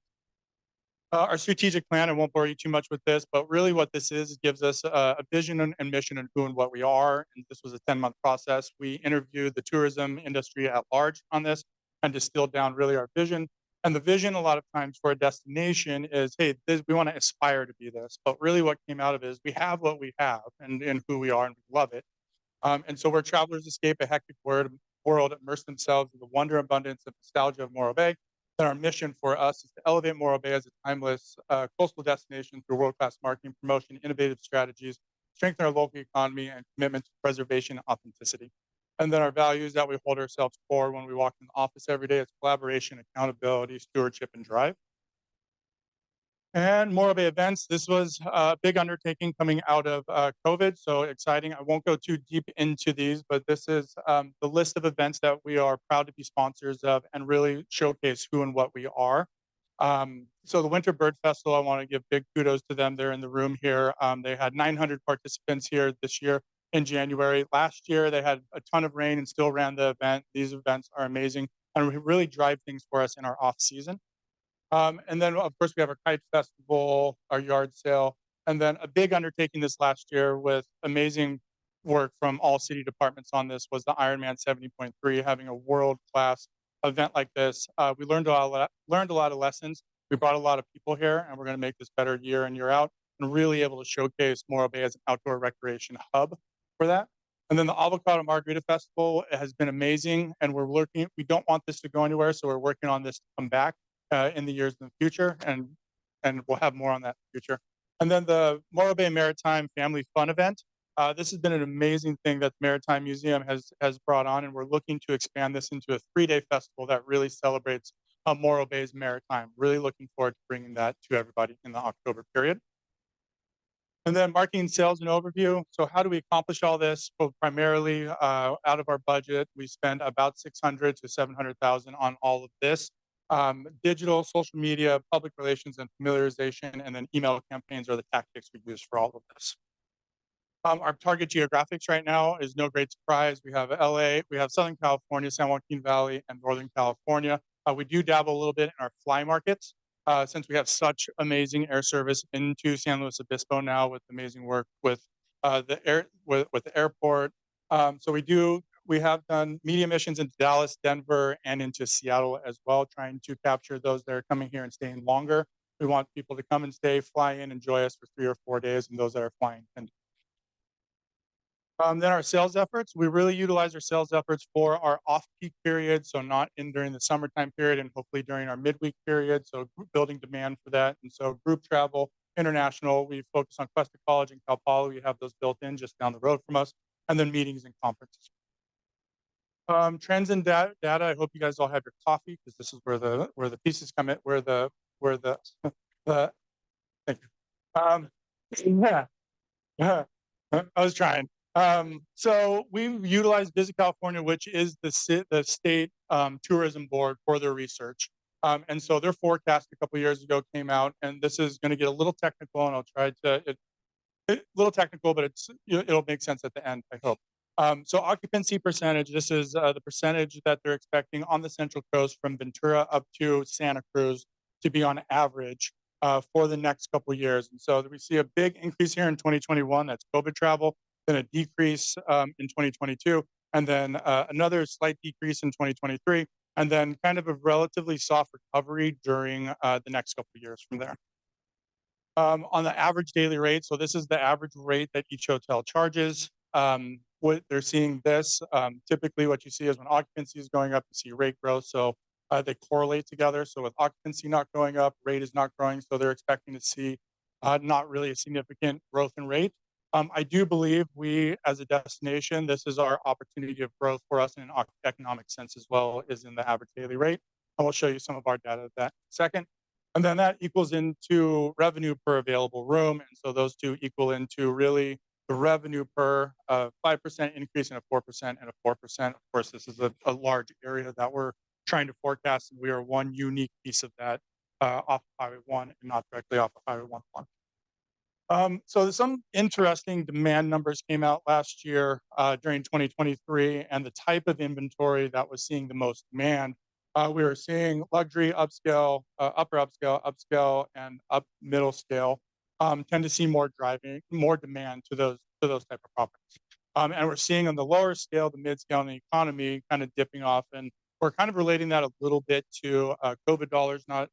S6: Our strategic plan, I won't bore you too much with this, but really what this is, it gives us a vision and mission and who and what we are. And this was a 10-month process. We interviewed the tourism industry at large on this and distilled down really our vision. And the vision a lot of times for a destination is, hey, we want to aspire to be this. But really what came out of it is we have what we have and who we are and we love it. And so where travelers escape a hectic world, immerse themselves in the wonder, abundance, and nostalgia of Morro Bay. Then our mission for us is to elevate Morro Bay as a timeless coastal destination through world-class marketing, promotion, innovative strategies, strengthen our local economy, and commitment to preservation and authenticity. And then our values that we hold ourselves for when we walk in the office every day is collaboration, accountability, stewardship, and drive. And Morro Bay events. This was a big undertaking coming out of COVID, so exciting. I won't go too deep into these, but this is the list of events that we are proud to be sponsors of and really showcase who and what we are. So the Winter Bird Festival, I want to give big kudos to them. They're in the room here. They had 900 participants here this year in January. Last year, they had a ton of rain and still ran the event. These events are amazing and really drive things for us in our off season. And then, of course, we have our kite festival, our yard sale, and then a big undertaking this last year with amazing work from all city departments on this was the Ironman 70.3, having a world-class event like this. We learned a lot of lessons. We brought a lot of people here, and we're going to make this better year in, year out, and really able to showcase Morro Bay as an outdoor recreation hub for that. And then the Avocado Margarita Festival has been amazing, and we don't want this to go anywhere, so we're working on this to come back in the years in the future, and we'll have more on that in the future. And then the Morro Bay Maritime Family Fun Event. This has been an amazing thing that the Maritime Museum has brought on, and we're looking to expand this into a 3-day festival that really celebrates Morro Bay's maritime. Really looking forward to bringing that to everybody in the October period. And then marketing, sales, and overview. So how do we accomplish all this? Well, primarily out of our budget, we spend about 600 to 700,000 on all of this. Digital, social media, public relations, and familiarization, and then email campaigns are the tactics we use for all of this. Our target geographics right now is no great surprise. We have LA, we have Southern California, San Joaquin Valley, and Northern California. We do dabble a little bit in our fly markets since we have such amazing air service into San Luis Obispo now with amazing work with the airport. So we have done media missions into Dallas, Denver, and into Seattle as well, trying to capture those that are coming here and staying longer. We want people to come and stay, fly in, enjoy us for 3 or 4 days, and those that are flying. Then our sales efforts, we really utilize our sales efforts for our off-peak period, so not during the summertime period, and hopefully during our midweek period, so building demand for that. And so group travel, international, we focus on Cuesta College and Cal Poly. We have those built in just down the road from us, and then meetings and conferences. Trends and data, I hope you guys all have your coffee, because this is where the pieces come in, thank you. Yeah, I was trying. So we've utilized Visit California, which is the state tourism board, for their research. And so their forecast a couple of years ago came out, and this is going to get a little technical, and I'll try to, a little technical, but it'll make sense at the end, I hope. So occupancy percentage, this is the percentage that they're expecting on the Central Coast from Ventura up to Santa Cruz to be on average for the next couple of years. And so we see a big increase here in 2021, that's COVID travel, then a decrease in 2022, and then another slight decrease in 2023, and then kind of a relatively soft recovery during the next couple of years from there. On the average daily rate, so this is the average rate that each hotel charges. What they're seeing this, typically what you see is when occupancy is going up, you see rate growth. So they correlate together. So with occupancy not going up, rate is not growing. So they're expecting to see not really a significant growth in rate. I do believe we, as a destination, this is our opportunity of growth for us in an economic sense as well, is in the average daily rate. And we'll show you some of our data of that in a second. And then that equals into revenue per available room. And so those two equal into really the revenue per 5% increase and a 4% and a 4%. Of course, this is a large area that we're trying to forecast, and we are one unique piece of that off of Highway 1 and not directly off of Highway 1. So some interesting demand numbers came out last year during 2023, and the type of inventory that was seeing the most demand. We were seeing luxury, upscale, upper upscale, and up middle scale tend to see more demand to those type of properties. And we're seeing on the lower scale, the mid scale, and the economy kind of dipping off. And we're kind of relating that a little bit to COVID dollars not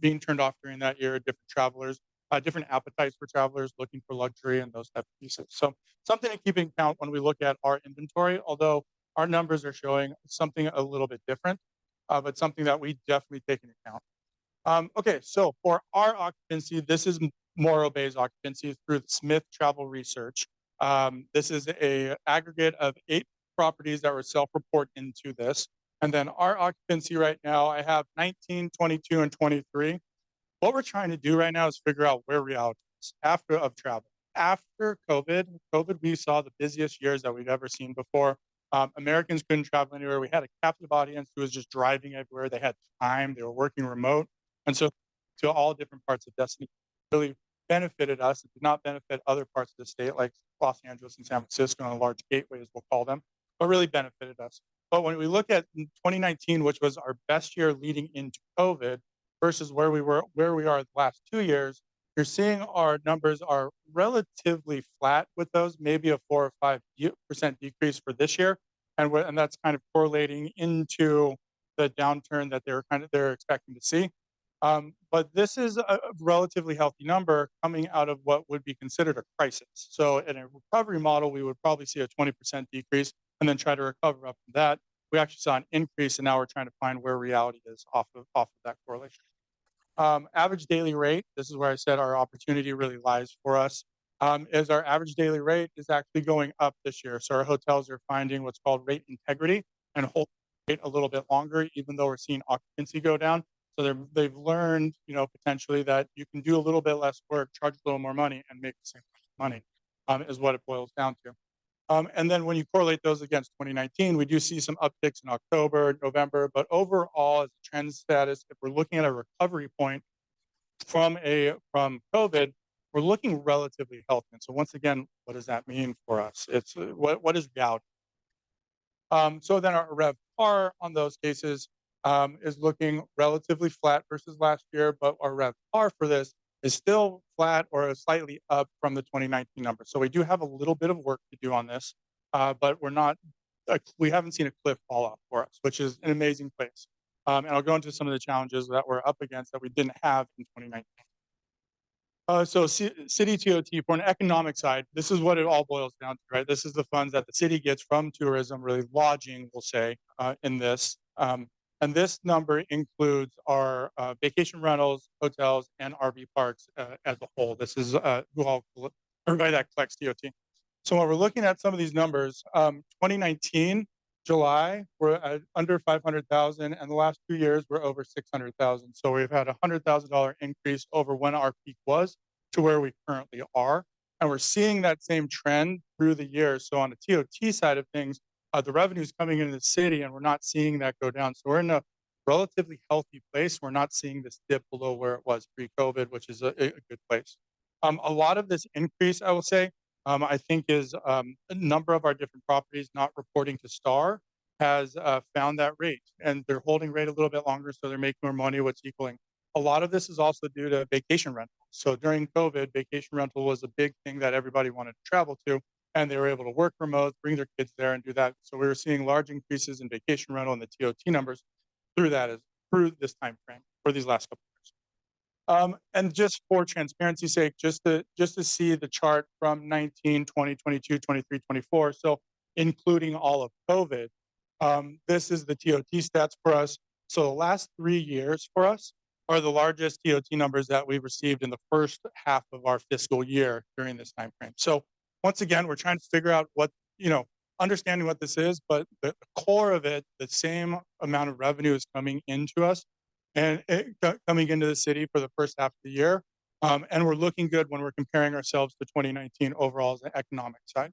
S6: being turned off during that year, different travelers, different appetites for travelers looking for luxury and those type of pieces. So something to keep in count when we look at our inventory, although our numbers are showing something a little bit different, but something that we definitely take into account. Okay, so for our occupancy, this is Morro Bay's occupancy through Smith Travel Research. This is a aggregate of 8 properties that were self-report into this. And then our occupancy right now, I have 19, 22, and 23. What we're trying to do right now is figure out where reality is after travel. After COVID, we saw the busiest years that we've ever seen before. Americans couldn't travel anywhere. We had a captive audience who was just driving everywhere. They had time. They were working remote. And so to all different parts of Destiny really benefited us. It did not benefit other parts of the state like Los Angeles and San Francisco and large gateways, we'll call them, but really benefited us. But when we look at 2019, which was our best year leading into COVID versus where we are the last 2 years, you're seeing our numbers are relatively flat with those, maybe a 4 or 5% decrease for this year. And that's kind of correlating into the downturn that they're expecting to see. But this is a relatively healthy number coming out of what would be considered a crisis. So in a recovery model, we would probably see a 20% decrease and then try to recover up from that. We actually saw an increase, and now we're trying to find where reality is off of that correlation. Average daily rate, this is where I said our opportunity really lies for us, is our average daily rate is actually going up this year. So our hotels are finding what's called rate integrity and hold rate a little bit longer, even though we're seeing occupancy go down. So they've learned, potentially that you can do a little bit less work, charge a little more money, and make the same money, is what it boils down to. And then when you correlate those against 2019, we do see some upticks in October, November, but overall, as a trend status, if we're looking at a recovery point from COVID, we're looking relatively healthy. And so once again, what does that mean for us? It's what is reality? So then our RevPAR on those cases is looking relatively flat versus last year, but our RevPAR for this is still flat or slightly up from the 2019 number. So we do have a little bit of work to do on this, but we haven't seen a cliff fall off for us, which is an amazing place. And I'll go into some of the challenges that we're up against that we didn't have in 2019. So city TOT, for an economic side, this is what it all boils down to, right? This is the funds that the city gets from tourism, really lodging, we'll say, in this. And this number includes our vacation rentals, hotels, and RV parks as a whole. This is everybody that collects TOT. So when we're looking at some of these numbers, 2019, July, we're at under 500,000, and the last 2 years, we're over 600,000. So we've had a $100,000 increase over when our peak was to where we currently are. And we're seeing that same trend through the year. So on the TOT side of things, the revenue is coming into the city, and we're not seeing that go down. So we're in a relatively healthy place. We're not seeing this dip below where it was pre-COVID, which is a good place. A lot of this increase, I will say, I think is a number of our different properties not reporting to STAR has found that rate, and they're holding rate a little bit longer, so they're making more money, what's equaling. A lot of this is also due to vacation rental. So during COVID, vacation rental was a big thing that everybody wanted to travel to, and they were able to work remote, bring their kids there and do that. So we were seeing large increases in vacation rental and the TOT numbers through this time frame for these last couple of years. And just for transparency's sake, just to see the chart from 19, 20, 22, 23, 24. So including all of COVID, this is the TOT stats for us. So the last 3 years for us are the largest TOT numbers that we've received in the first half of our fiscal year during this time frame. So once again, we're trying to figure out understanding what this is, but the core of it, the same amount of revenue is coming into us and coming into the city for the first half of the year. And we're looking good when we're comparing ourselves to 2019 overall as an economic side.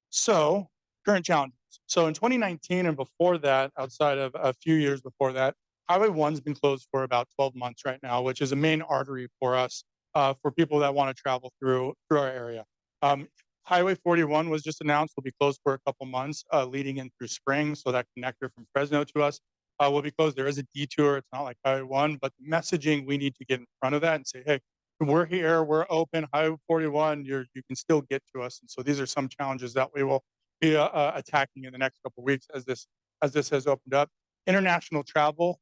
S6: So current challenges. So in 2019 and before that, outside of a few years before that, Highway 1's been closed for about 12 months right now, which is a main artery for us, for people that want to travel through our area. Highway 41 was just announced will be closed for a couple months, leading in through spring. So that connector from Fresno to us will be closed. There is a detour. It's not like Highway 1, but the messaging, we need to get in front of that and say, hey, we're here, we're open. Highway 41, you can still get to us. And so these are some challenges that we will be attacking in the next couple of weeks as this has opened up. International travel,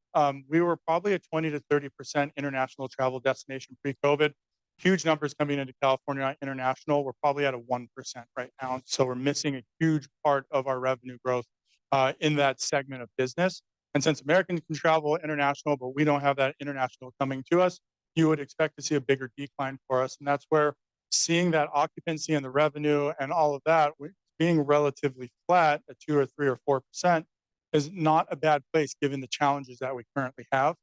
S6: we were probably a 20 to 30% international travel destination pre-COVID. Huge numbers coming into California international. We're probably at a 1% right now. So we're missing a huge part of our revenue growth in that segment of business. And since Americans can travel international, but we don't have that international coming to us, you would expect to see a bigger decline for us. And that's where seeing that occupancy and the revenue and all of that being relatively flat at 2 or 3 or 4% is not a bad place given the challenges that we currently have.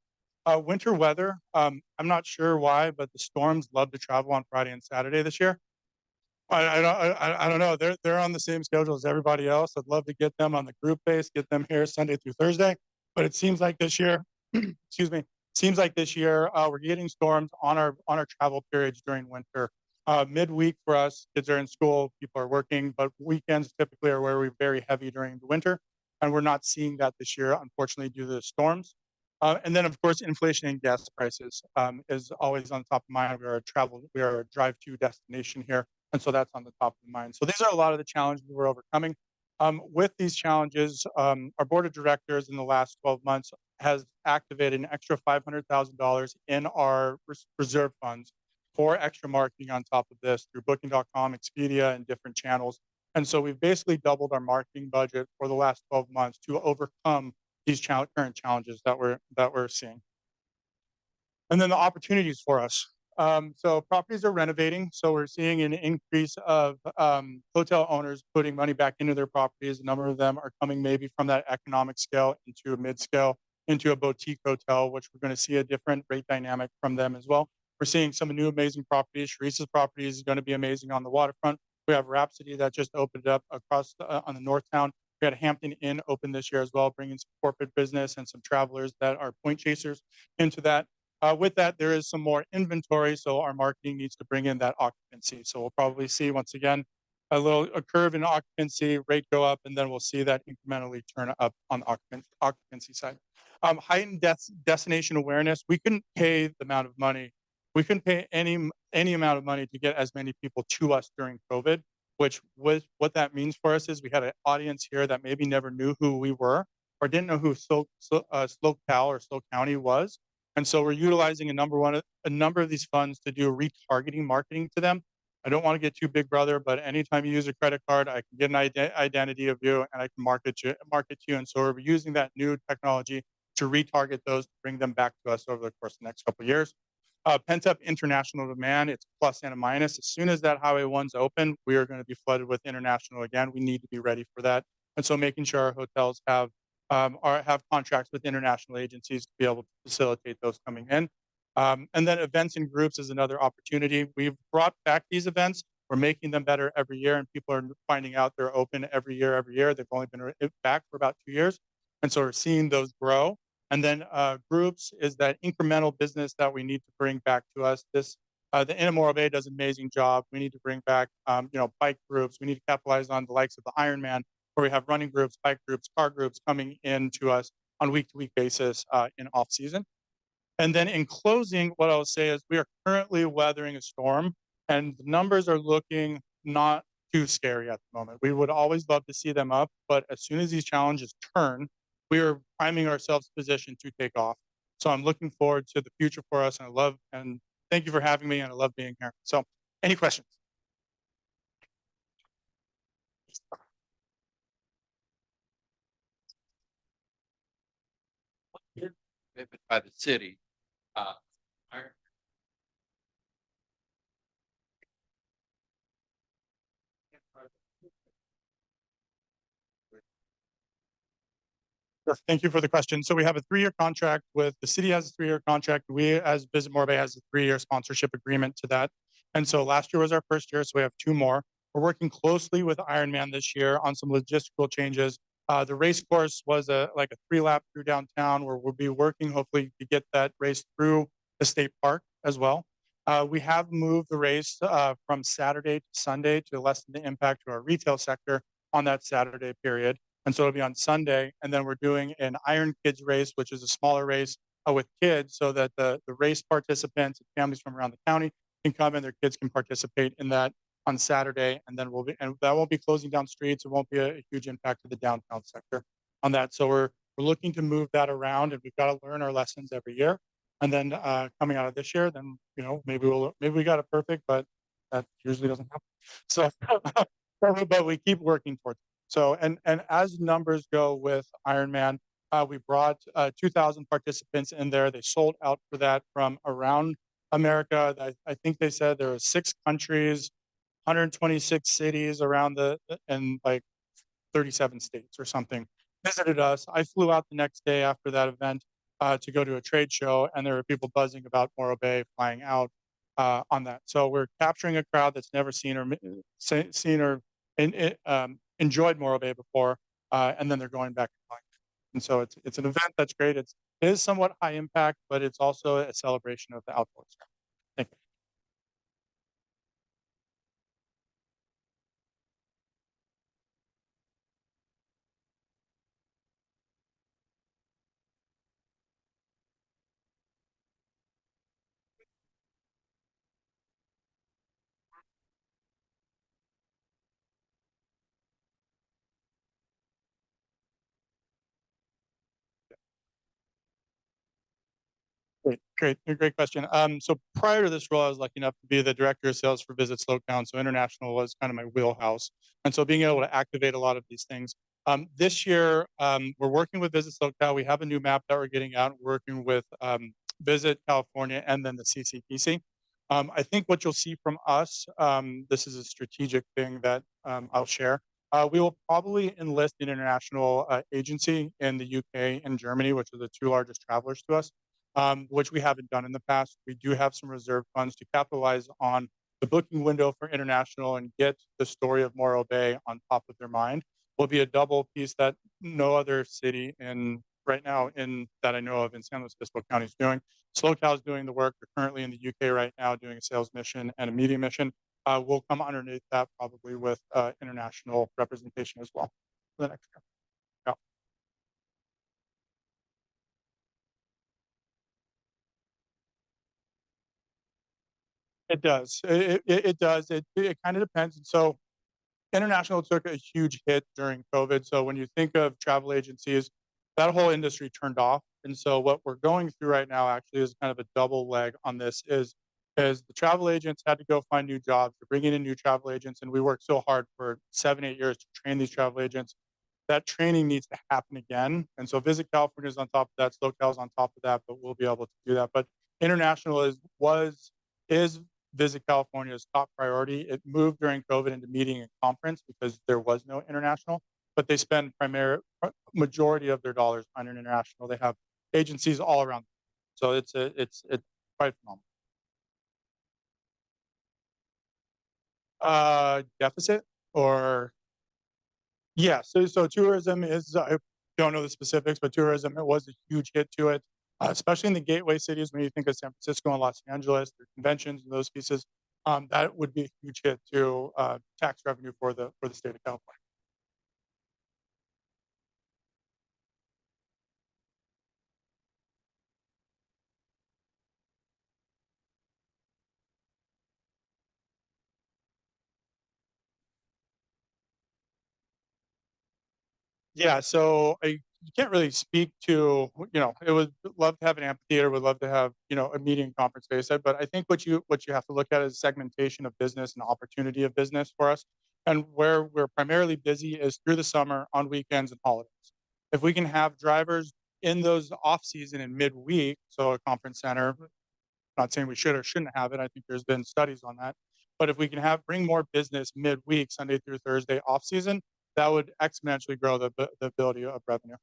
S6: Winter weather, I'm not sure why, but the storms love to travel on Friday and Saturday this year. I don't know. They're on the same schedule as everybody else. I'd love to get them on the group base, get them here Sunday through Thursday. But it seems like this year, we're getting storms on our travel periods during winter. Midweek for us, kids are in school, people are working, but weekends typically are where we're very heavy during the winter. And we're not seeing that this year, unfortunately, due to the storms. And then, of course, inflation and gas prices is always on top of mind. We are a drive-to destination here, and so that's on the top of mind. So these are a lot of the challenges we're overcoming. With these challenges, our board of directors in the last 12 months has activated an extra $500,000 in our reserve funds for extra marketing on top of this through Booking.com, Expedia, and different channels. And so we've basically doubled our marketing budget for the last 12 months to overcome these current challenges that we're seeing. And then the opportunities for us. So properties are renovating. So we're seeing an increase of hotel owners putting money back into their properties. A number of them are coming maybe from that economic scale into a mid-scale, into a boutique hotel, which we're going to see a different rate dynamic from them as well. We're seeing some new amazing properties. Sharice's property is going to be amazing on the waterfront. We have Rhapsody that just opened up across on the North Town. We had Hampton Inn open this year as well, bringing some corporate business and some travelers that are point chasers into that. With that, there is some more inventory, so our marketing needs to bring in that occupancy. So we'll probably see, once again, a curve in occupancy, rate go up, and then we'll see that incrementally turn up on the occupancy side. Heightened destination awareness. We couldn't pay the amount of money. We couldn't pay any amount of money to get as many people to us during COVID, which was what that means for us is we had an audience here that maybe never knew who we were or didn't know who SoCal or SoCal County was. And so we're utilizing a number of these funds to do retargeting marketing to them. I don't want to get too big brother, but anytime you use a credit card, I can get an identity of you and I can market to you. And so we're using that new technology to retarget those, to bring them back to us over the course of the next couple of years. Pent up international demand, it's plus and a minus. As soon as that Highway 1's open, we are going to be flooded with international again. We need to be ready for that. And so making sure our hotels have contracts with international agencies to be able to facilitate those coming in. And then events and groups is another opportunity. We've brought back these events. We're making them better every year, and people are finding out they're open every year. They've only been back for about 2 years. And so we're seeing those grow. And then groups is that incremental business that we need to bring back to us. The Morro Bay does an amazing job. We need to bring back, bike groups. We need to capitalize on the likes of the Ironman, where we have running groups, bike groups, car groups coming in to us on week-to-week basis in off-season. And then in closing, what I'll say is we are currently weathering a storm, and the numbers are looking not too scary at the moment. We would always love to see them up, but as soon as these challenges turn, we are priming ourselves positioned to take off. So I'm looking forward to the future for us, and thank you for having me, and I love being here. So any questions?
S7: Commitment by the city.
S6: Yes, thank you for the question. So we have a 3-year contract with the city has a 3-year contract. We as Visit Morro Bay has a 3-year sponsorship agreement to that. And so last year was our first year, so we have 2 more. We're working closely with Ironman this year on some logistical changes. The race course was like a 3-lap through downtown, where we'll be working hopefully to get that race through the state park as well. We have moved the race from Saturday to Sunday to lessen the impact to our retail sector on that Saturday period. And so it'll be on Sunday. And then we're doing an Iron Kids race, which is a smaller race with kids, so that the race participants and families from around the county can come and their kids can participate in that on Saturday. And then that won't be closing down streets. It won't be a huge impact to the downtown sector on that. So we're looking to move that around, and we've got to learn our lessons every year. And then coming out of this year, then maybe we got it perfect, but that usually doesn't happen. So, but we keep working towards it. So, and as numbers go with Ironman, we brought 2,000 participants in there. They sold out for that from around America. I think they said there were 6 countries, 126 cities around and like 37 states or something visited us. I flew out the next day after that event to go to a trade show, and there were people buzzing about Morro Bay flying out on that. So we're capturing a crowd that's never seen or enjoyed Morro Bay before, and then they're going back and flying. And so it's an event that's great. It is somewhat high impact, but it's also a celebration of the outdoors. Thank you. Great question. So prior to this role, I was lucky enough to be the director of sales for Visit SlowTown. So international was kind of my wheelhouse. And so being able to activate a lot of these things. This year, we're working with Visit SlowTown. We have a new map that we're getting out, working with Visit California and then the CCPC. I think what you'll see from us, this is a strategic thing that I'll share. We will probably enlist an international agency in the UK and Germany, which are the two largest travelers to us. Which we haven't done in the past. We do have some reserve funds to capitalize on the booking window for international and get the story of Morro Bay on top of their mind. Will be a double piece that no other city right now that I know of in San Luis Obispo County is doing. SlowCal is doing the work. They're currently in the UK right now doing a sales mission and a media mission. We'll come underneath that probably with international representation as well for the next year. It does. It does. It kind of depends. And so international took a huge hit during COVID. So when you think of travel agencies, that whole industry turned off. And so what we're going through right now actually is kind of a double leg on this is the travel agents had to go find new jobs. They're bringing in new travel agents. And we worked so hard for 7-8 years to train these travel agents. That training needs to happen again. And so Visit California is on top of that. SlowCal is on top of that, but we'll be able to do that. But international is Visit California's top priority. It moved during COVID into meeting and conference because there was no international, but they spend majority of their dollars on international. They have agencies all around. So it's quite phenomenal. Deficit or yeah, so tourism is, I don't know the specifics, but tourism, it was a huge hit to it, especially in the gateway cities. When you think of San Francisco and Los Angeles, their conventions and those pieces, that would be a huge hit to tax revenue for the state of California. Yeah, so you can't really speak to, it would love to have an amphitheater, would love to have, a meeting conference space, but I think what you have to look at is segmentation of business and opportunity of business for us. And where we're primarily busy is through the summer, on weekends and holidays. If we can have drivers in those off season and midweek, so a conference center, not saying we should or shouldn't have it. I think there's been studies on that. But if we can bring more business midweek, Sunday through Thursday off season, that would exponentially grow the ability of revenue.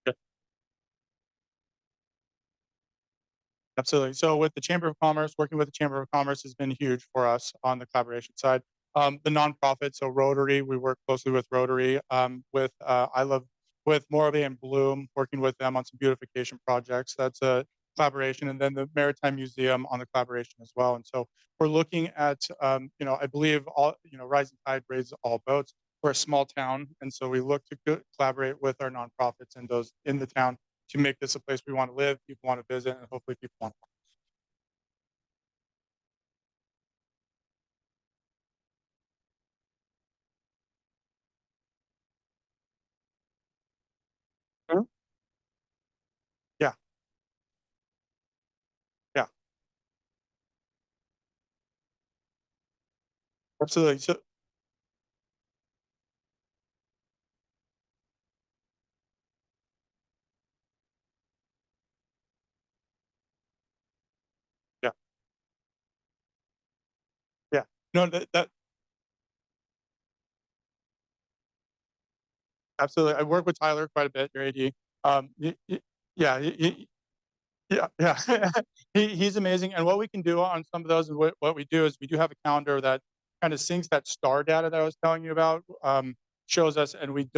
S6: Yeah. Absolutely. So with the Chamber of Commerce, working with the Chamber of Commerce has been huge for us on the collaboration side. The nonprofit, so Rotary, we work closely with Rotary, with Morro Bay and Bloom, working with them on some beautification projects. That's a collaboration, and then the Maritime Museum on the collaboration as well. And so we're looking at, I believe rising tide raises all boats. We're a small town, and so we look to collaborate with our nonprofits and those in the town to make this a place we want to live, people want to visit, and hopefully people want to. Yeah. Yeah. Absolutely. So yeah. Yeah. No, that absolutely. I work with Tyler quite a bit, your AD. Yeah, yeah. He's amazing. And what we can do on some of those, and what we do is we do have a calendar that kind of syncs that star data that I was telling you about, shows us, and we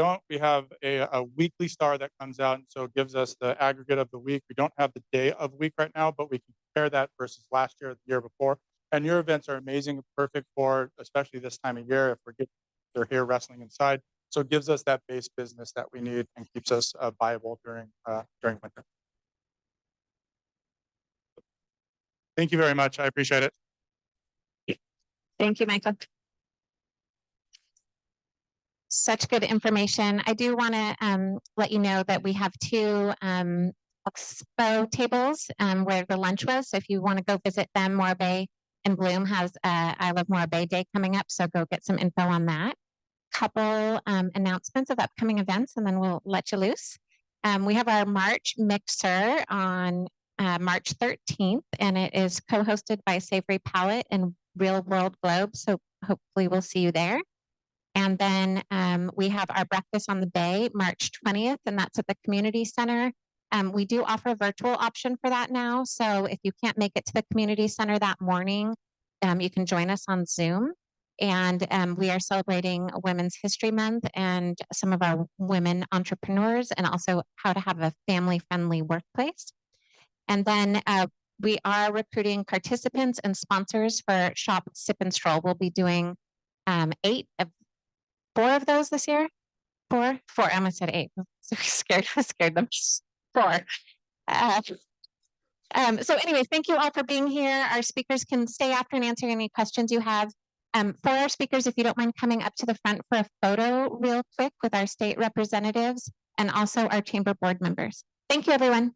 S6: have a weekly star that comes out, and so it gives us the aggregate of the week. We don't have the day of week right now, but we can compare that versus last year or the year before. And your events are amazing, perfect for, especially this time of year, if they're here wrestling inside. So it gives us that base business that we need and keeps us viable during winter. Thank you very much. I appreciate it.
S2: Thank you, Michael. Such good information. I do want to let you know that we have two expo tables where the lunch was. So if you want to go visit them, Morro Bay and Bloom has I Love Morro Bay Day coming up. So go get some info on that. Couple announcements of upcoming events, and then we'll let you loose. We have our March Mixer on March 13th, and it is co-hosted by Savory Palette and Real World Globe. So hopefully we'll see you there. And then we have our Breakfast on the Bay, March 20th, and that's at the community center. We do offer a virtual option for that now. So if you can't make it to the community center that morning, you can join us on Zoom. And we are celebrating Women's History Month and some of our women entrepreneurs, and also how to have a family-friendly workplace. And then we are recruiting participants and sponsors for Shop, Sip, and Stroll. We'll be doing 4 of those this year. Four. I almost said 8. So scared them. 4. So anyway, thank you all for being here. Our speakers can stay after and answer any questions you have. For our speakers, if you don't mind coming up to the front for a photo real quick with our state representatives and also our chamber board members. Thank you, everyone.